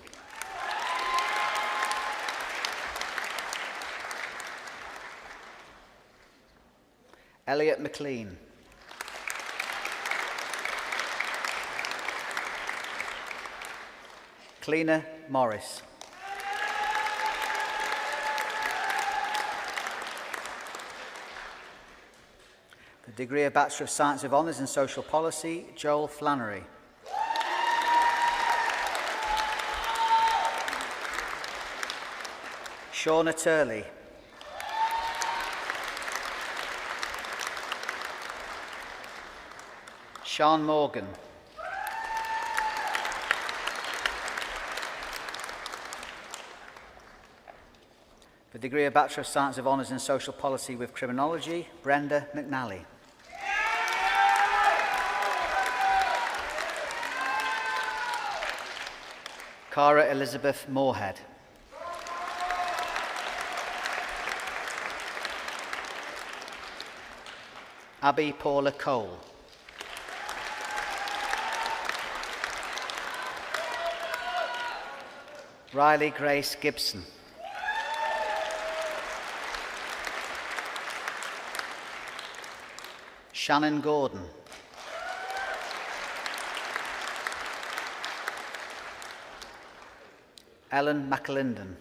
Elliot McLean. Cleena Morris. The degree of Bachelor of Science of Honours in Social Policy, Joel Flannery. Shauna Turley. Sean Morgan. The degree of Bachelor of Science of Honours in Social Policy with Criminology, Brenda McNally. Cara Elizabeth Moorhead. Abby Paula Cole. Riley Grace Gibson. Shannon Gordon. Ellen McAlinden.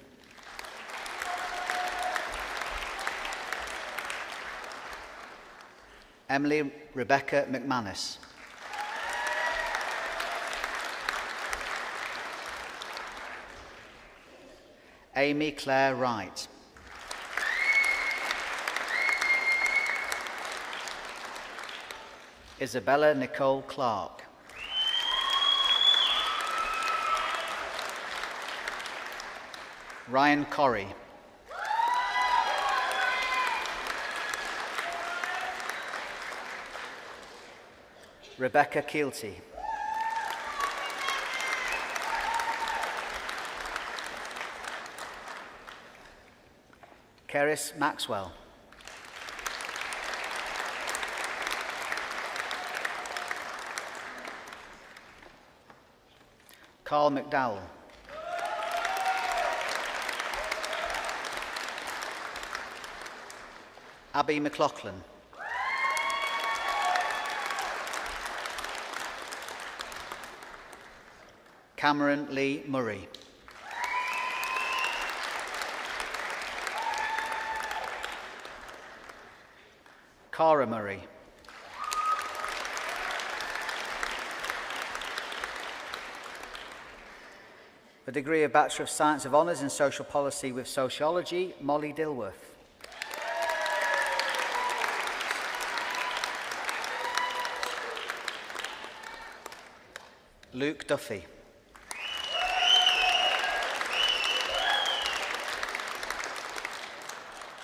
Emily Rebecca McManus. Amy Claire Wright. Isabella Nicole Clark. Ryan Corrie. Rebecca Keelty. Keris Maxwell. Carl McDowell. Abby McLaughlin. Cameron Lee Murray. Cara Murray. The degree of Bachelor of Science of Honours in Social Policy with Sociology, Molly Dilworth. Luke Duffy.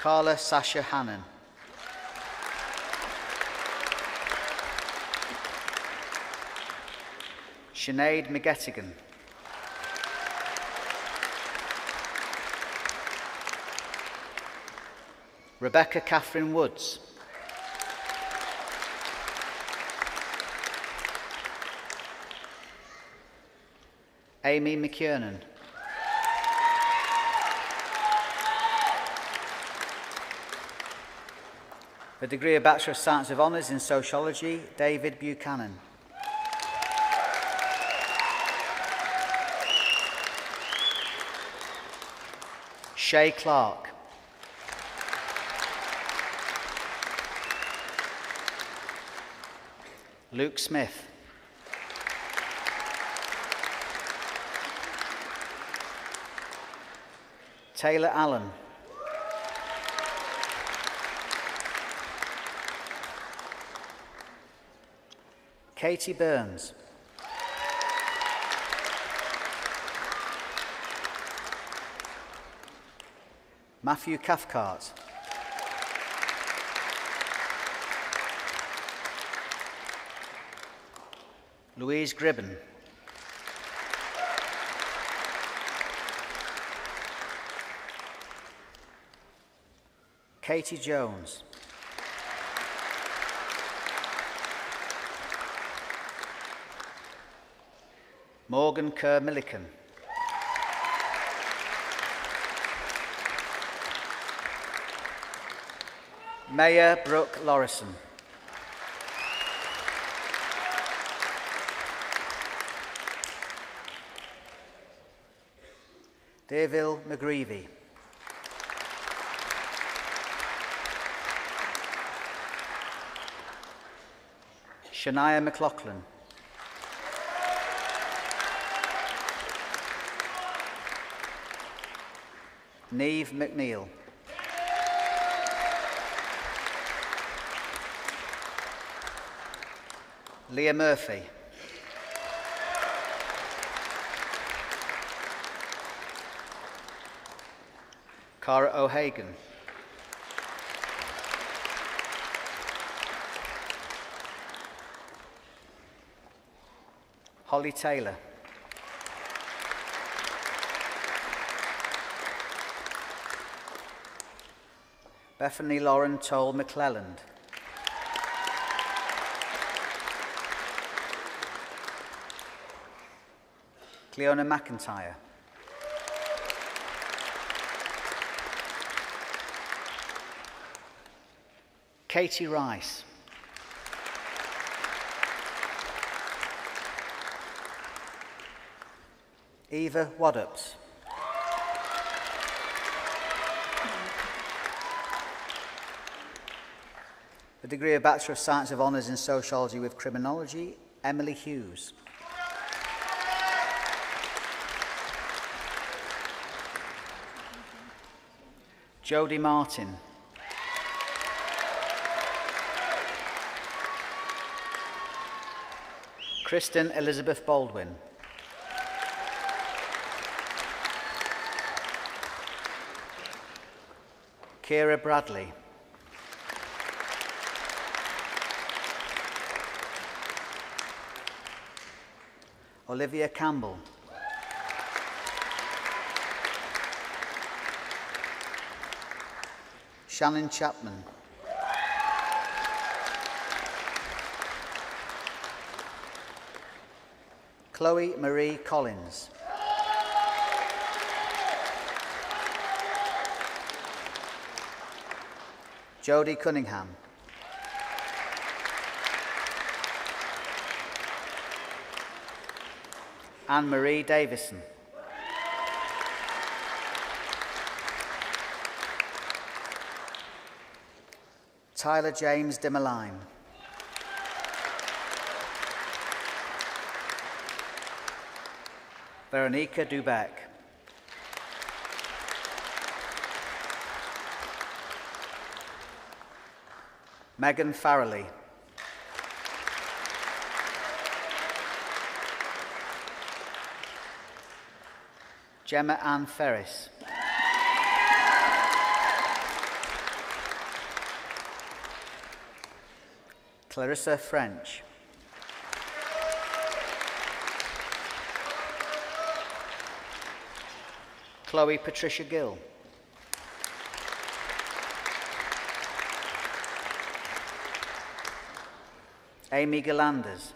Carla Sasha Hannon. Sinead McGettigan. Rebecca Catherine Woods. Amy McKiernan. The degree of Bachelor of Science of Honours in Sociology, David Buchanan. Shay Clark. Luke Smith. Taylor Allen. Katie Burns. Matthew Cathcart. Louise Gribben. Katie Jones. Morgan Kerr-Milliken. Maya Brooke Lorison. Davil McGreevy. Shania McLaughlin. Neve McNeil. Leah Murphy. Cara O'Hagan. Holly Taylor. Bethany Lauren Toll McClelland. Cleona McIntyre. Katie Rice. Eva Waddups. The degree of Bachelor of Science of Honours in Sociology with Criminology, Emily Hughes. Jodie Martin. Kristen Elizabeth Baldwin. Kira Bradley. Olivia Campbell. Shannon Chapman. Chloe Marie Collins. Jodie Cunningham. Anne-Marie Davison. Tyler James Dimmeline. Veronica Dubeck. Megan Farrelly. Gemma Ann Ferris. Clarissa French. Chloe Patricia Gill. Amy Galanders.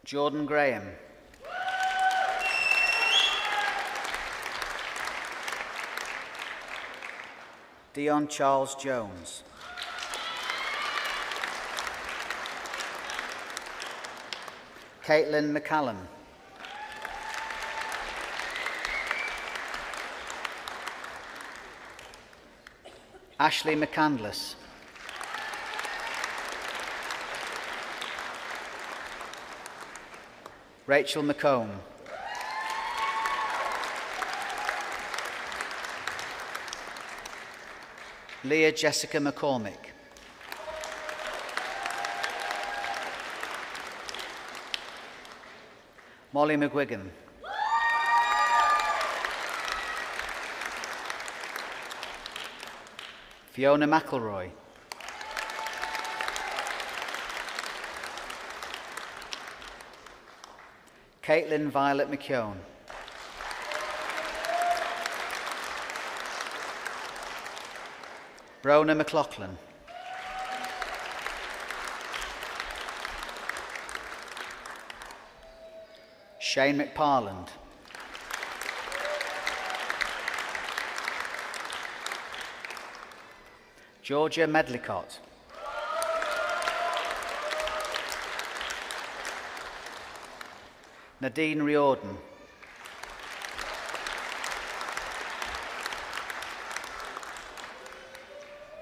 Jordan Graham. Dion Charles Jones. Caitlin McCallum. Ashley McCandless. Rachel McComb. Leah Jessica McCormick. Molly McGuigan. Fiona McElroy. Caitlin Violet McKeown. Rona McLaughlin. Shane McParland. Georgia Medlicott. Nadine Riordan.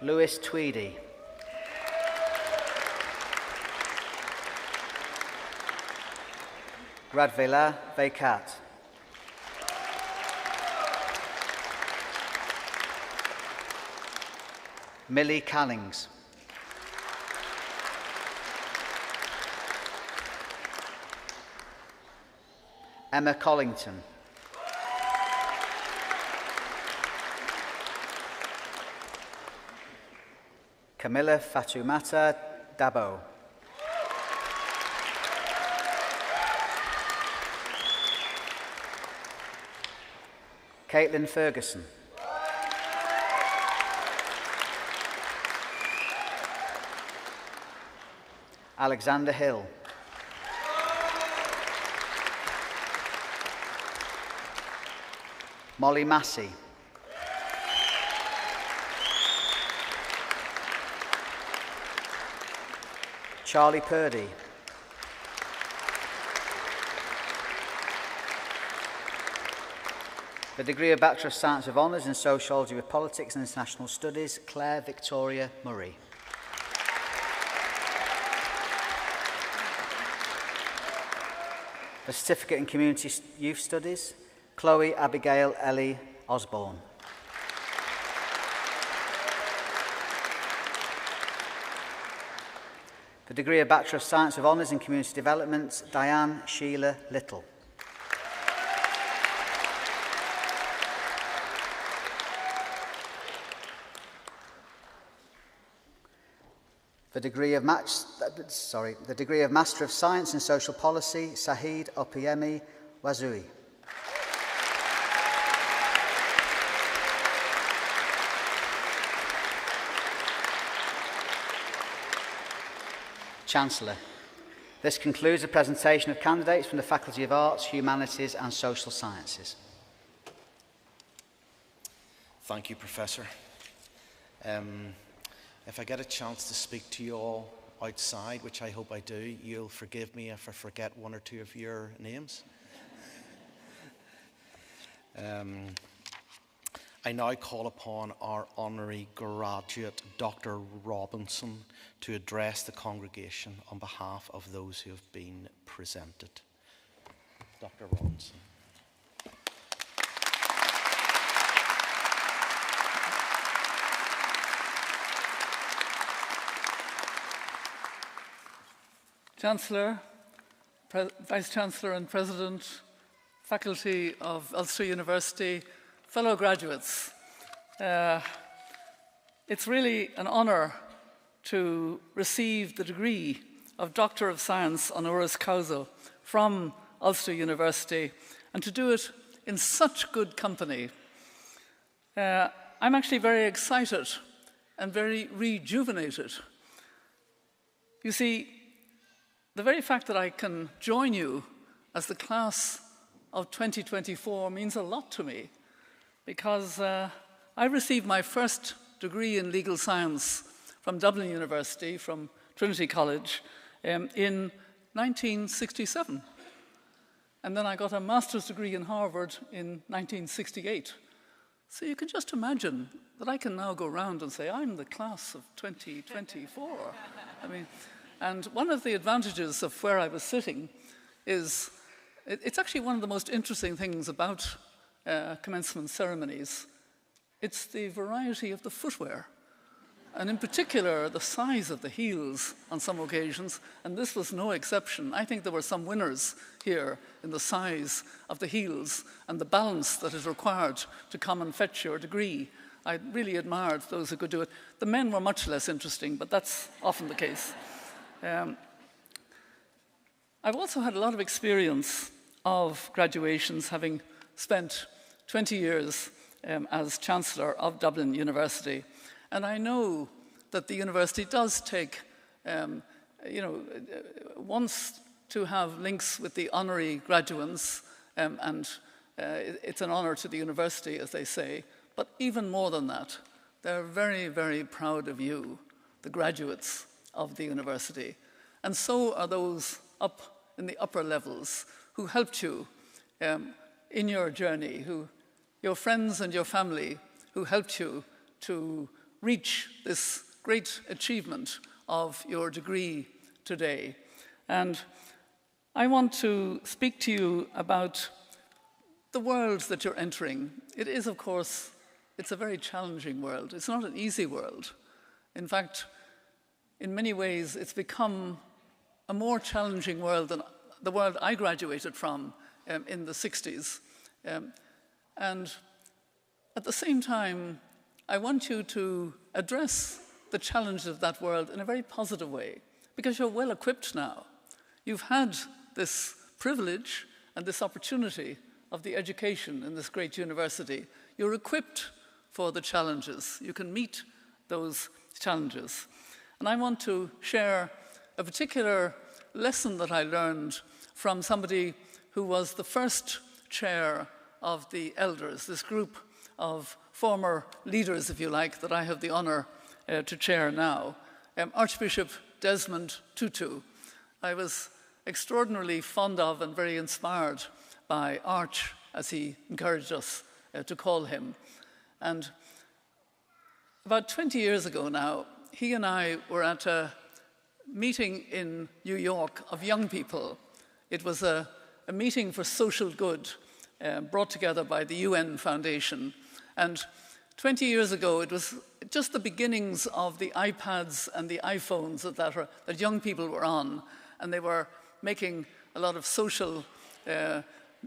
Lewis Tweedy. Radvila Vekat. Millie Callings. Emma Collington. Camilla Fatoumata Dabo. Caitlin Ferguson. Alexander Hill. Molly Massey. Charlie Purdy. The degree of Bachelor of Science with Honours in Sociology with Politics and International Studies, Claire Victoria Murray. The Certificate in Community Youth Studies, Chloe Abigail Ellie Osborne. The degree of Bachelor of Science with Honours in Community Development, Diane Sheila Little. The degree of Master of Science in Social Policy, Sahid Opiemi Wazui. Chancellor, this concludes the presentation of candidates from the Faculty of Arts, Humanities and Social Sciences. Thank you, Professor. If I get a chance to speak to you all outside, which I hope I do, you'll forgive me if I forget one or two of your names. I now call upon our honorary graduate, Dr. Robinson, to address the congregation on behalf of those who have been presented. Dr. Robinson. Chancellor, Vice-Chancellor and President, Faculty of Ulster University, fellow graduates, it's really an honour to receive the degree of Doctor of Science honoris causa from Ulster University and to do it in such good company. I'm actually very excited and very rejuvenated. You see, the very fact that I can join you as the class of 2024 means a lot to me, because I received my first degree in legal science from Dublin University, from Trinity College, in 1967. And then I got a master's degree in Harvard in 1968. So you can just imagine that I can now go around and say, I'm the class of 2024. I mean, and one of the advantages of where I was sitting is, it's actually one of the most interesting things about commencement ceremonies. It's the variety of the footwear, and in particular, the size of the heels on some occasions, and this was no exception. I think there were some winners here in the size of the heels and the balance that is required to come and fetch your degree. I really admired those who could do it. The men were much less interesting, but that's often the case. I've also had a lot of experience of graduations, having spent 20 years as Chancellor of Dublin University. And I know that the university does take, wants to have links with the honorary graduates, and it's an honor to the university, as they say. But even more than that, they're very, very proud of you, the graduates of the university. And so are those up in the upper levels who helped you in your journey, your friends and your family who helped you to reach this great achievement of your degree today. And I want to speak to you about the world that you're entering. It is, of course, it's a very challenging world. It's not an easy world. In fact, in many ways, it's become a more challenging world than the world I graduated from in the 60s. And at the same time, I want you to address the challenges of that world in a very positive way, because you're well equipped now. You've had this privilege and this opportunity of the education in this great university. You're equipped for the challenges. You can meet those challenges. And I want to share a particular lesson that I learned from somebody who was the first chair of the elders, this group of former leaders, if you like, that I have the honour to chair now, Archbishop Desmond Tutu. I was extraordinarily fond of and very inspired by Arch, as he encouraged us to call him. And about 20 years ago now, he and I were at a meeting in New York of young people. It was a meeting for social good brought together by the UN Foundation. And 20 years ago, it was just the beginnings of the iPads and the iPhones that young people were on. And they were making a lot of social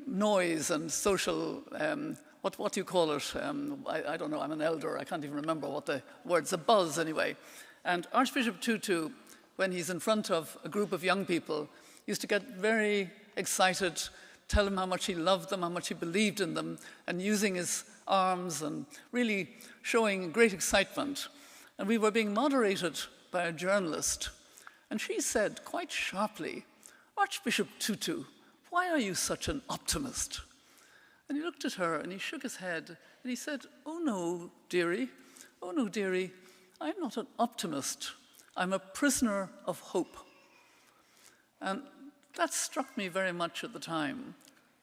noise and social, what do you call it? I don't know, I'm an elder, I can't even remember what the word's, a buzz anyway. And Archbishop Tutu, when he's in front of a group of young people, used to get very excited, tell them how much he loved them, how much he believed in them, and using his arms and really showing great excitement. And we were being moderated by a journalist. And she said quite sharply, "Archbishop Tutu, why are you such an optimist?" And he looked at her and he shook his head and he said, oh no, dearie, I'm not an optimist. I'm a prisoner of hope." And that struck me very much at the time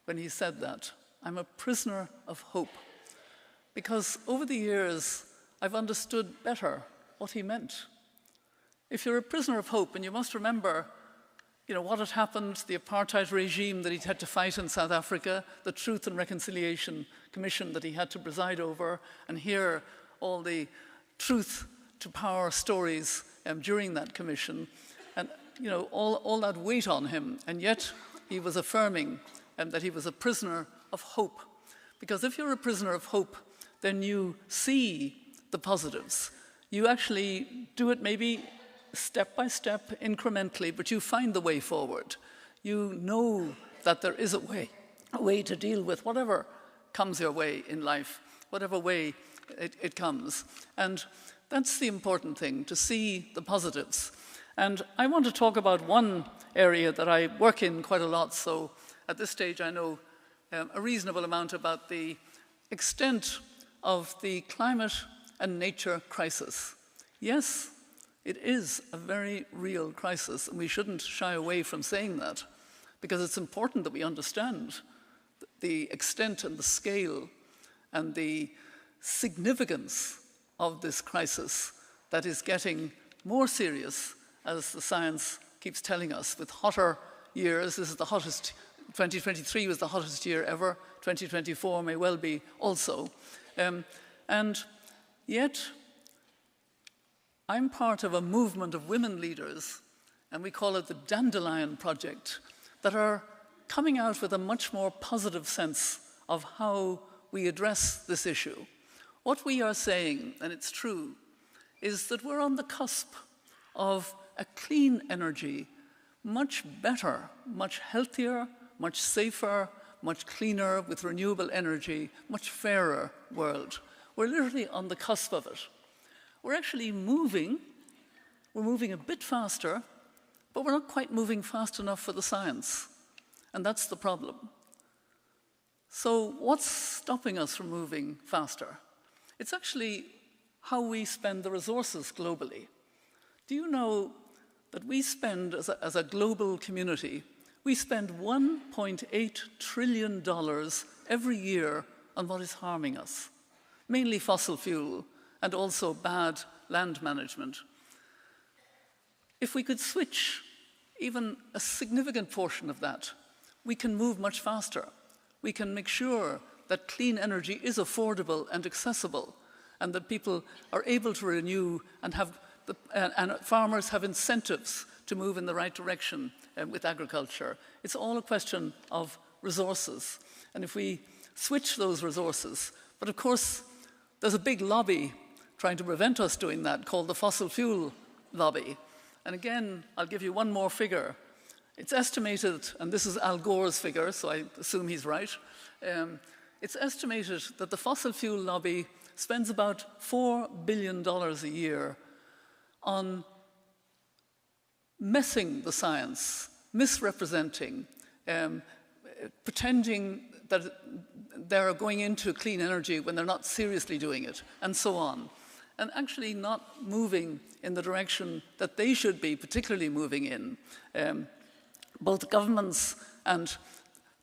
when he said that. I'm a prisoner of hope. Because over the years, I've understood better what he meant. If you're a prisoner of hope, and you must remember, what had happened, the apartheid regime that he'd had to fight in South Africa, the Truth and Reconciliation Commission that he had to preside over, and hear all the truth to power stories during that commission, and all that weight on him, and yet he was affirming that he was a prisoner of hope. Because if you're a prisoner of hope, then you see the positives. You actually do it maybe step by step, incrementally, but you find the way forward. You know that there is a way to deal with whatever comes your way in life, whatever way it comes. And that's the important thing, to see the positives. And I want to talk about one area that I work in quite a lot, so at this stage I know a reasonable amount about the extent of the climate and nature crisis. Yes, it is a very real crisis, and we shouldn't shy away from saying that, because it's important that we understand the extent and the scale and the significance of this crisis that is getting more serious as the science keeps telling us, with hotter years. This is the hottest, 2023 was the hottest year ever, 2024 may well be also. And yet, I'm part of a movement of women leaders, and we call it the Dandelion Project, that are coming out with a much more positive sense of how we address this issue. What we are saying, and it's true, is that we're on the cusp of a clean energy, much better, much healthier, much safer, much cleaner, with renewable energy, much fairer world. We're literally on the cusp of it. We're actually moving. We're moving a bit faster, but we're not quite moving fast enough for the science. And that's the problem. So what's stopping us from moving faster? It's actually how we spend the resources globally. Do you know that we spend, as a global community, we spend $1.8 trillion every year on what is harming us, mainly fossil fuel and also bad land management. If we could switch even a significant portion of that, we can move much faster. We can make sure that clean energy is affordable and accessible, and that people are able to renew and and farmers have incentives to move in the right direction with agriculture. It's all a question of resources. And if we switch those resources, but of course, there's a big lobby trying to prevent us doing that, called the fossil fuel lobby. And again, I'll give you one more figure. It's estimated, and this is Al Gore's figure, so I assume he's right. It's estimated that the fossil fuel lobby spends about $4 billion a year on messing the science, misrepresenting, pretending that they're going into clean energy when they're not seriously doing it, and so on. And actually not moving in the direction that they should be particularly moving in. Both governments and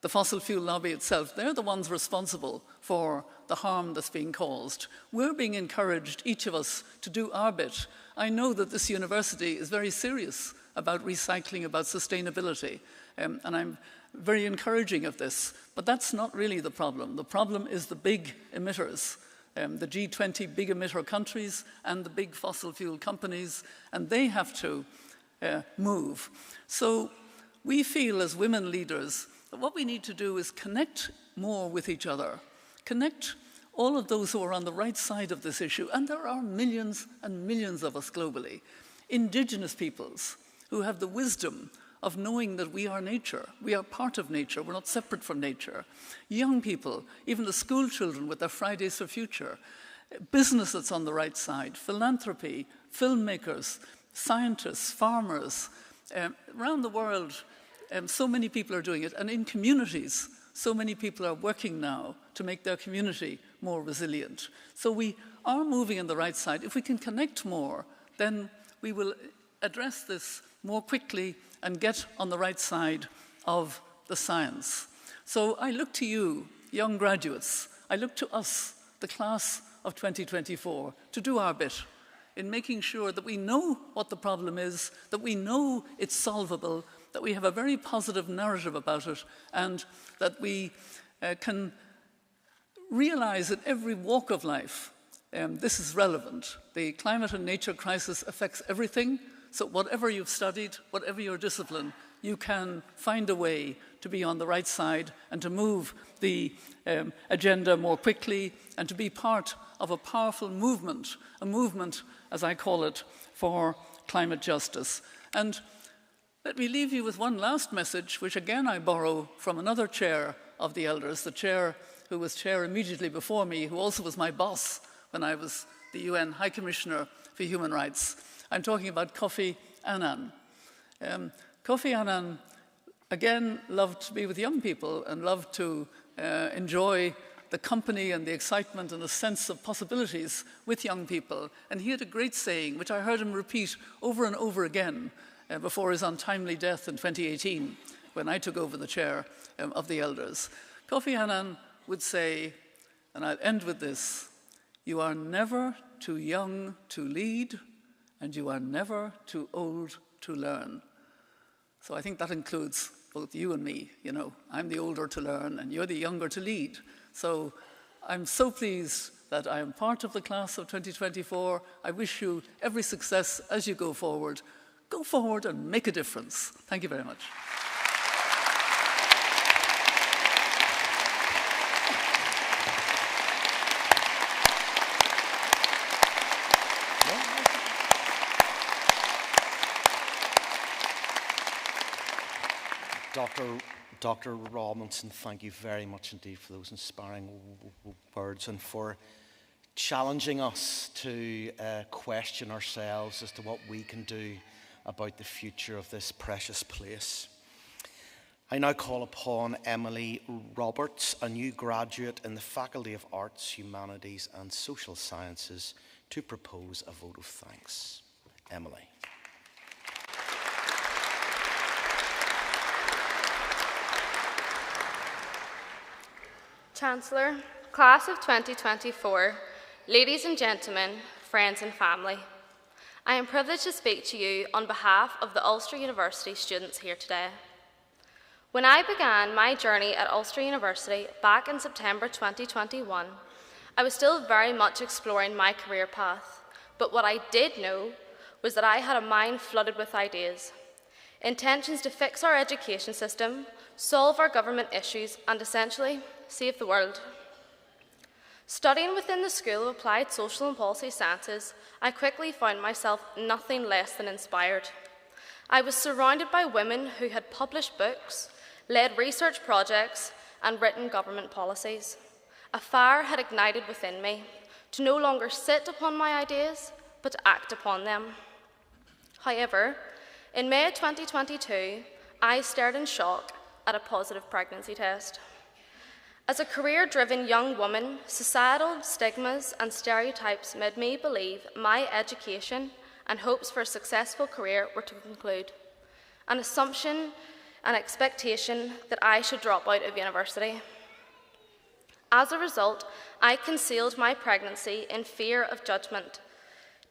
the fossil fuel lobby itself, they're the ones responsible for the harm that's being caused. We're being encouraged, each of us, to do our bit. I know that this university is very serious about recycling, about sustainability, and I'm very encouraging of this. But that's not really the problem. The problem is the big emitters, the G20 big emitter countries and the big fossil fuel companies, and they have to move. So we feel as women leaders that what we need to do is connect more with each other, connect all of those who are on the right side of this issue, and there are millions and millions of us globally, indigenous peoples who have the wisdom of knowing that we are nature, we are part of nature, we're not separate from nature. Young people, even the school children with their Fridays for Future, business that's on the right side, philanthropy, filmmakers, scientists, farmers, around the world, so many people are doing it, and in communities, so many people are working now to make their community more resilient. So we are moving in the right side. If we can connect more, then we will address this more quickly and get on the right side of the science. So I look to you, young graduates, I look to us, the class of 2024, to do our bit in making sure that we know what the problem is, that we know it's solvable, that we have a very positive narrative about it, and that we can realize that every walk of life, this is relevant. The climate and nature crisis affects everything, so whatever you've studied, whatever your discipline, you can find a way to be on the right side and to move the agenda more quickly and to be part of a powerful movement, a movement, as I call it, for climate justice. And let me leave you with one last message, which again I borrow from another chair of the elders, the chair who was chair immediately before me, who also was my boss when I was the UN High Commissioner for Human Rights. I'm talking about Kofi Annan. Kofi Annan, again, loved to be with young people and loved to enjoy the company and the excitement and the sense of possibilities with young people. And he had a great saying, which I heard him repeat over and over again before his untimely death in 2018, when I took over the chair of the elders. Kofi Annan would say, and I'll end with this, "You are never too young to lead, and you are never too old to learn." So I think that includes both you and me. You know, I'm the older to learn, and you're the younger to lead. So I'm so pleased that I am part of the class of 2024. I wish you every success as you go forward. Go forward and make a difference. Thank you very much. Dr. Robinson, thank you very much indeed for those inspiring words and for challenging us to question ourselves as to what we can do about the future of this precious place. I now call upon Emily Roberts, a new graduate in the Faculty of Arts, Humanities and Social Sciences, to propose a vote of thanks. Emily. Chancellor, Class of 2024, ladies and gentlemen, friends and family, I am privileged to speak to you on behalf of the Ulster University students here today. When I began my journey at Ulster University back in September 2021, I was still very much exploring my career path, but what I did know was that I had a mind flooded with ideas, intentions to fix our education system, solve our government issues, and essentially save the world. Studying within the School of Applied Social and Policy Sciences, I quickly found myself nothing less than inspired. I was surrounded by women who had published books, led research projects, and written government policies. A fire had ignited within me to no longer sit upon my ideas, but to act upon them. However, in May 2022, I stared in shock at a positive pregnancy test. As a career-driven young woman, societal stigmas and stereotypes made me believe my education and hopes for a successful career were to conclude, an assumption and expectation that I should drop out of university. As a result, I concealed my pregnancy in fear of judgment.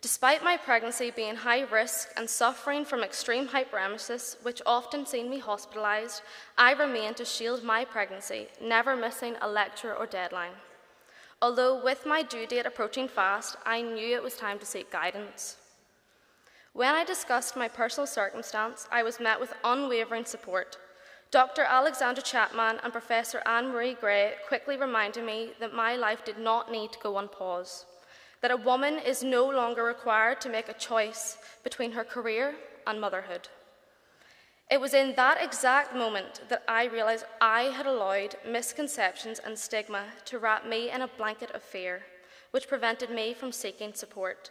Despite my pregnancy being high risk and suffering from extreme hyperemesis, which often seen me hospitalised, I remained to shield my pregnancy, never missing a lecture or deadline. Although with my due date approaching fast, I knew it was time to seek guidance. When I discussed my personal circumstance, I was met with unwavering support. Dr. Alexandra Chapman and Professor Anne-Marie Gray quickly reminded me that my life did not need to go on pause, that a woman is no longer required to make a choice between her career and motherhood. It was in that exact moment that I realised I had allowed misconceptions and stigma to wrap me in a blanket of fear, which prevented me from seeking support.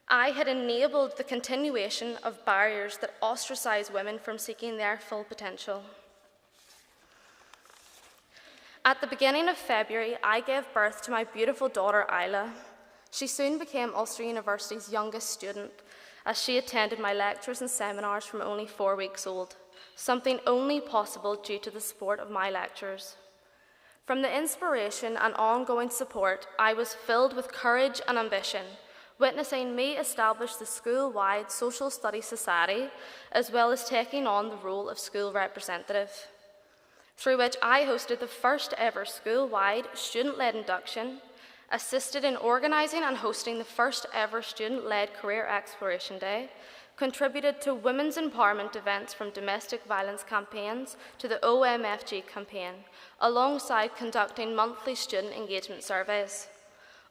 I had enabled the continuation of barriers that ostracise women from seeking their full potential. At the beginning of February, I gave birth to my beautiful daughter, Isla. She soon became Ulster University's youngest student, as she attended my lectures and seminars from only 4 weeks old, something only possible due to the support of my lecturers. From the inspiration and ongoing support, I was filled with courage and ambition, witnessing me establish the school-wide Social Studies Society, as well as taking on the role of school representative, through which I hosted the first ever school-wide student-led induction, assisted in organising and hosting the first ever student-led Career Exploration Day, contributed to women's empowerment events from domestic violence campaigns to the OMFG campaign, alongside conducting monthly student engagement surveys.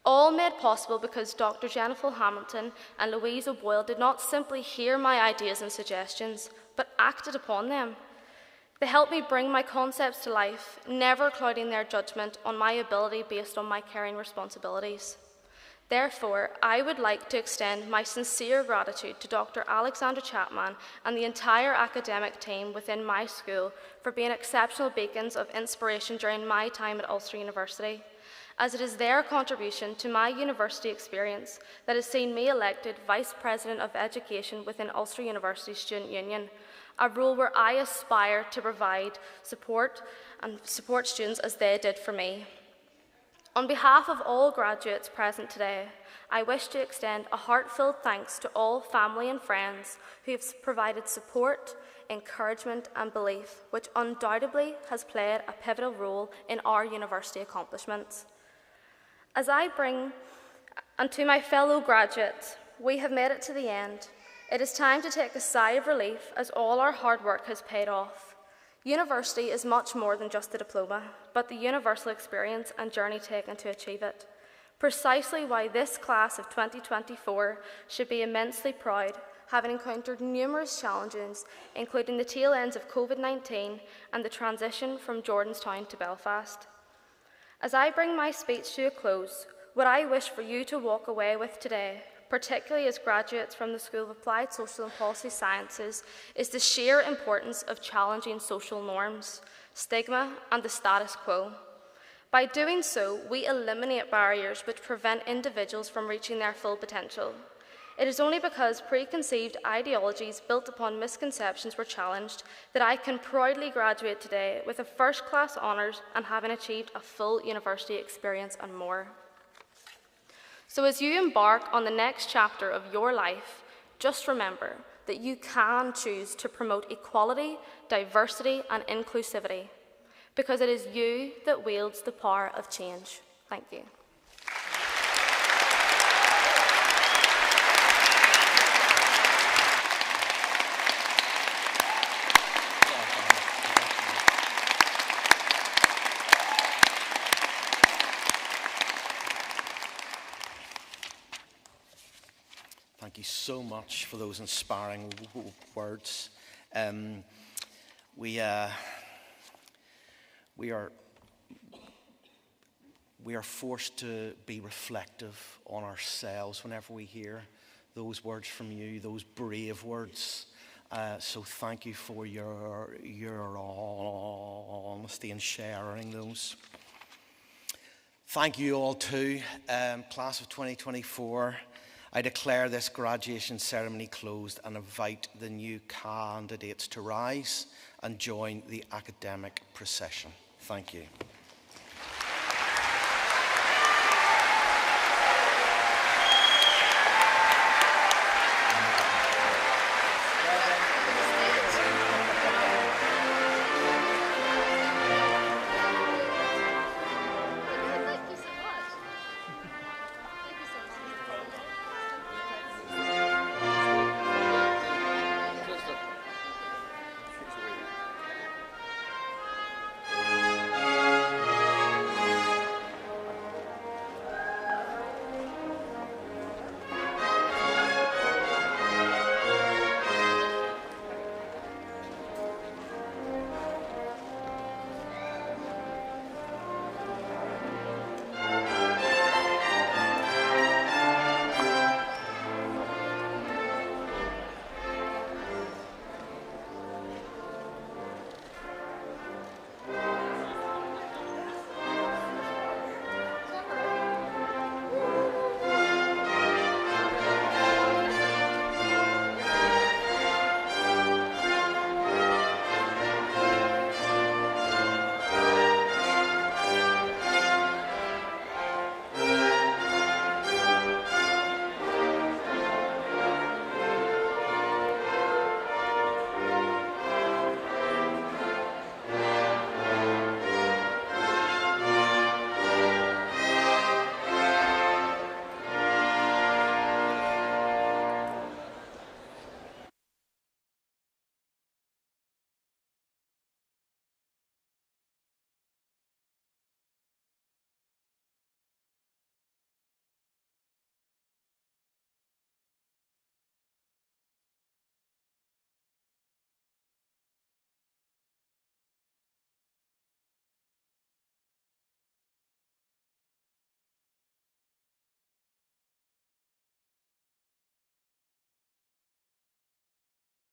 All made possible because Dr. Jennifer Hamilton and Louise O'Boyle did not simply hear my ideas and suggestions, but acted upon them. They helped me bring my concepts to life, never clouding their judgment on my ability based on my caring responsibilities. Therefore, I would like to extend my sincere gratitude to Dr. Alexander Chapman and the entire academic team within my school for being exceptional beacons of inspiration during my time at Ulster University, as it is their contribution to my university experience that has seen me elected Vice President of Education within Ulster University Student Union, a role where I aspire to provide support and support students as they did for me. On behalf of all graduates present today, I wish to extend a heartfelt thanks to all family and friends who have provided support, encouragement and belief, which undoubtedly has played a pivotal role in our university accomplishments. As I bring, and to my fellow graduates, we have made it to the end. It is time to take a sigh of relief as all our hard work has paid off. University is much more than just a diploma, but the universal experience and journey taken to achieve it. Precisely why this class of 2024 should be immensely proud, having encountered numerous challenges, including the tail ends of COVID-19 and the transition from Jordanstown to Belfast. As I bring my speech to a close, what I wish for you to walk away with today, particularly as graduates from the School of Applied Social and Policy Sciences, is the sheer importance of challenging social norms, stigma, and the status quo. By doing so, we eliminate barriers which prevent individuals from reaching their full potential. It is only because preconceived ideologies built upon misconceptions were challenged that I can proudly graduate today with a first-class honours and having achieved a full university experience and more. So as you embark on the next chapter of your life, just remember that you can choose to promote equality, diversity, and inclusivity, because it is you that wields the power of change. Thank you. Thank you so much for those inspiring words. We are forced to be reflective on ourselves whenever we hear those words from you, those brave words. So thank you for your honesty in sharing those. Thank you all too, class of 2024. I declare this graduation ceremony closed and invite the new candidates to rise and join the academic procession. Thank you.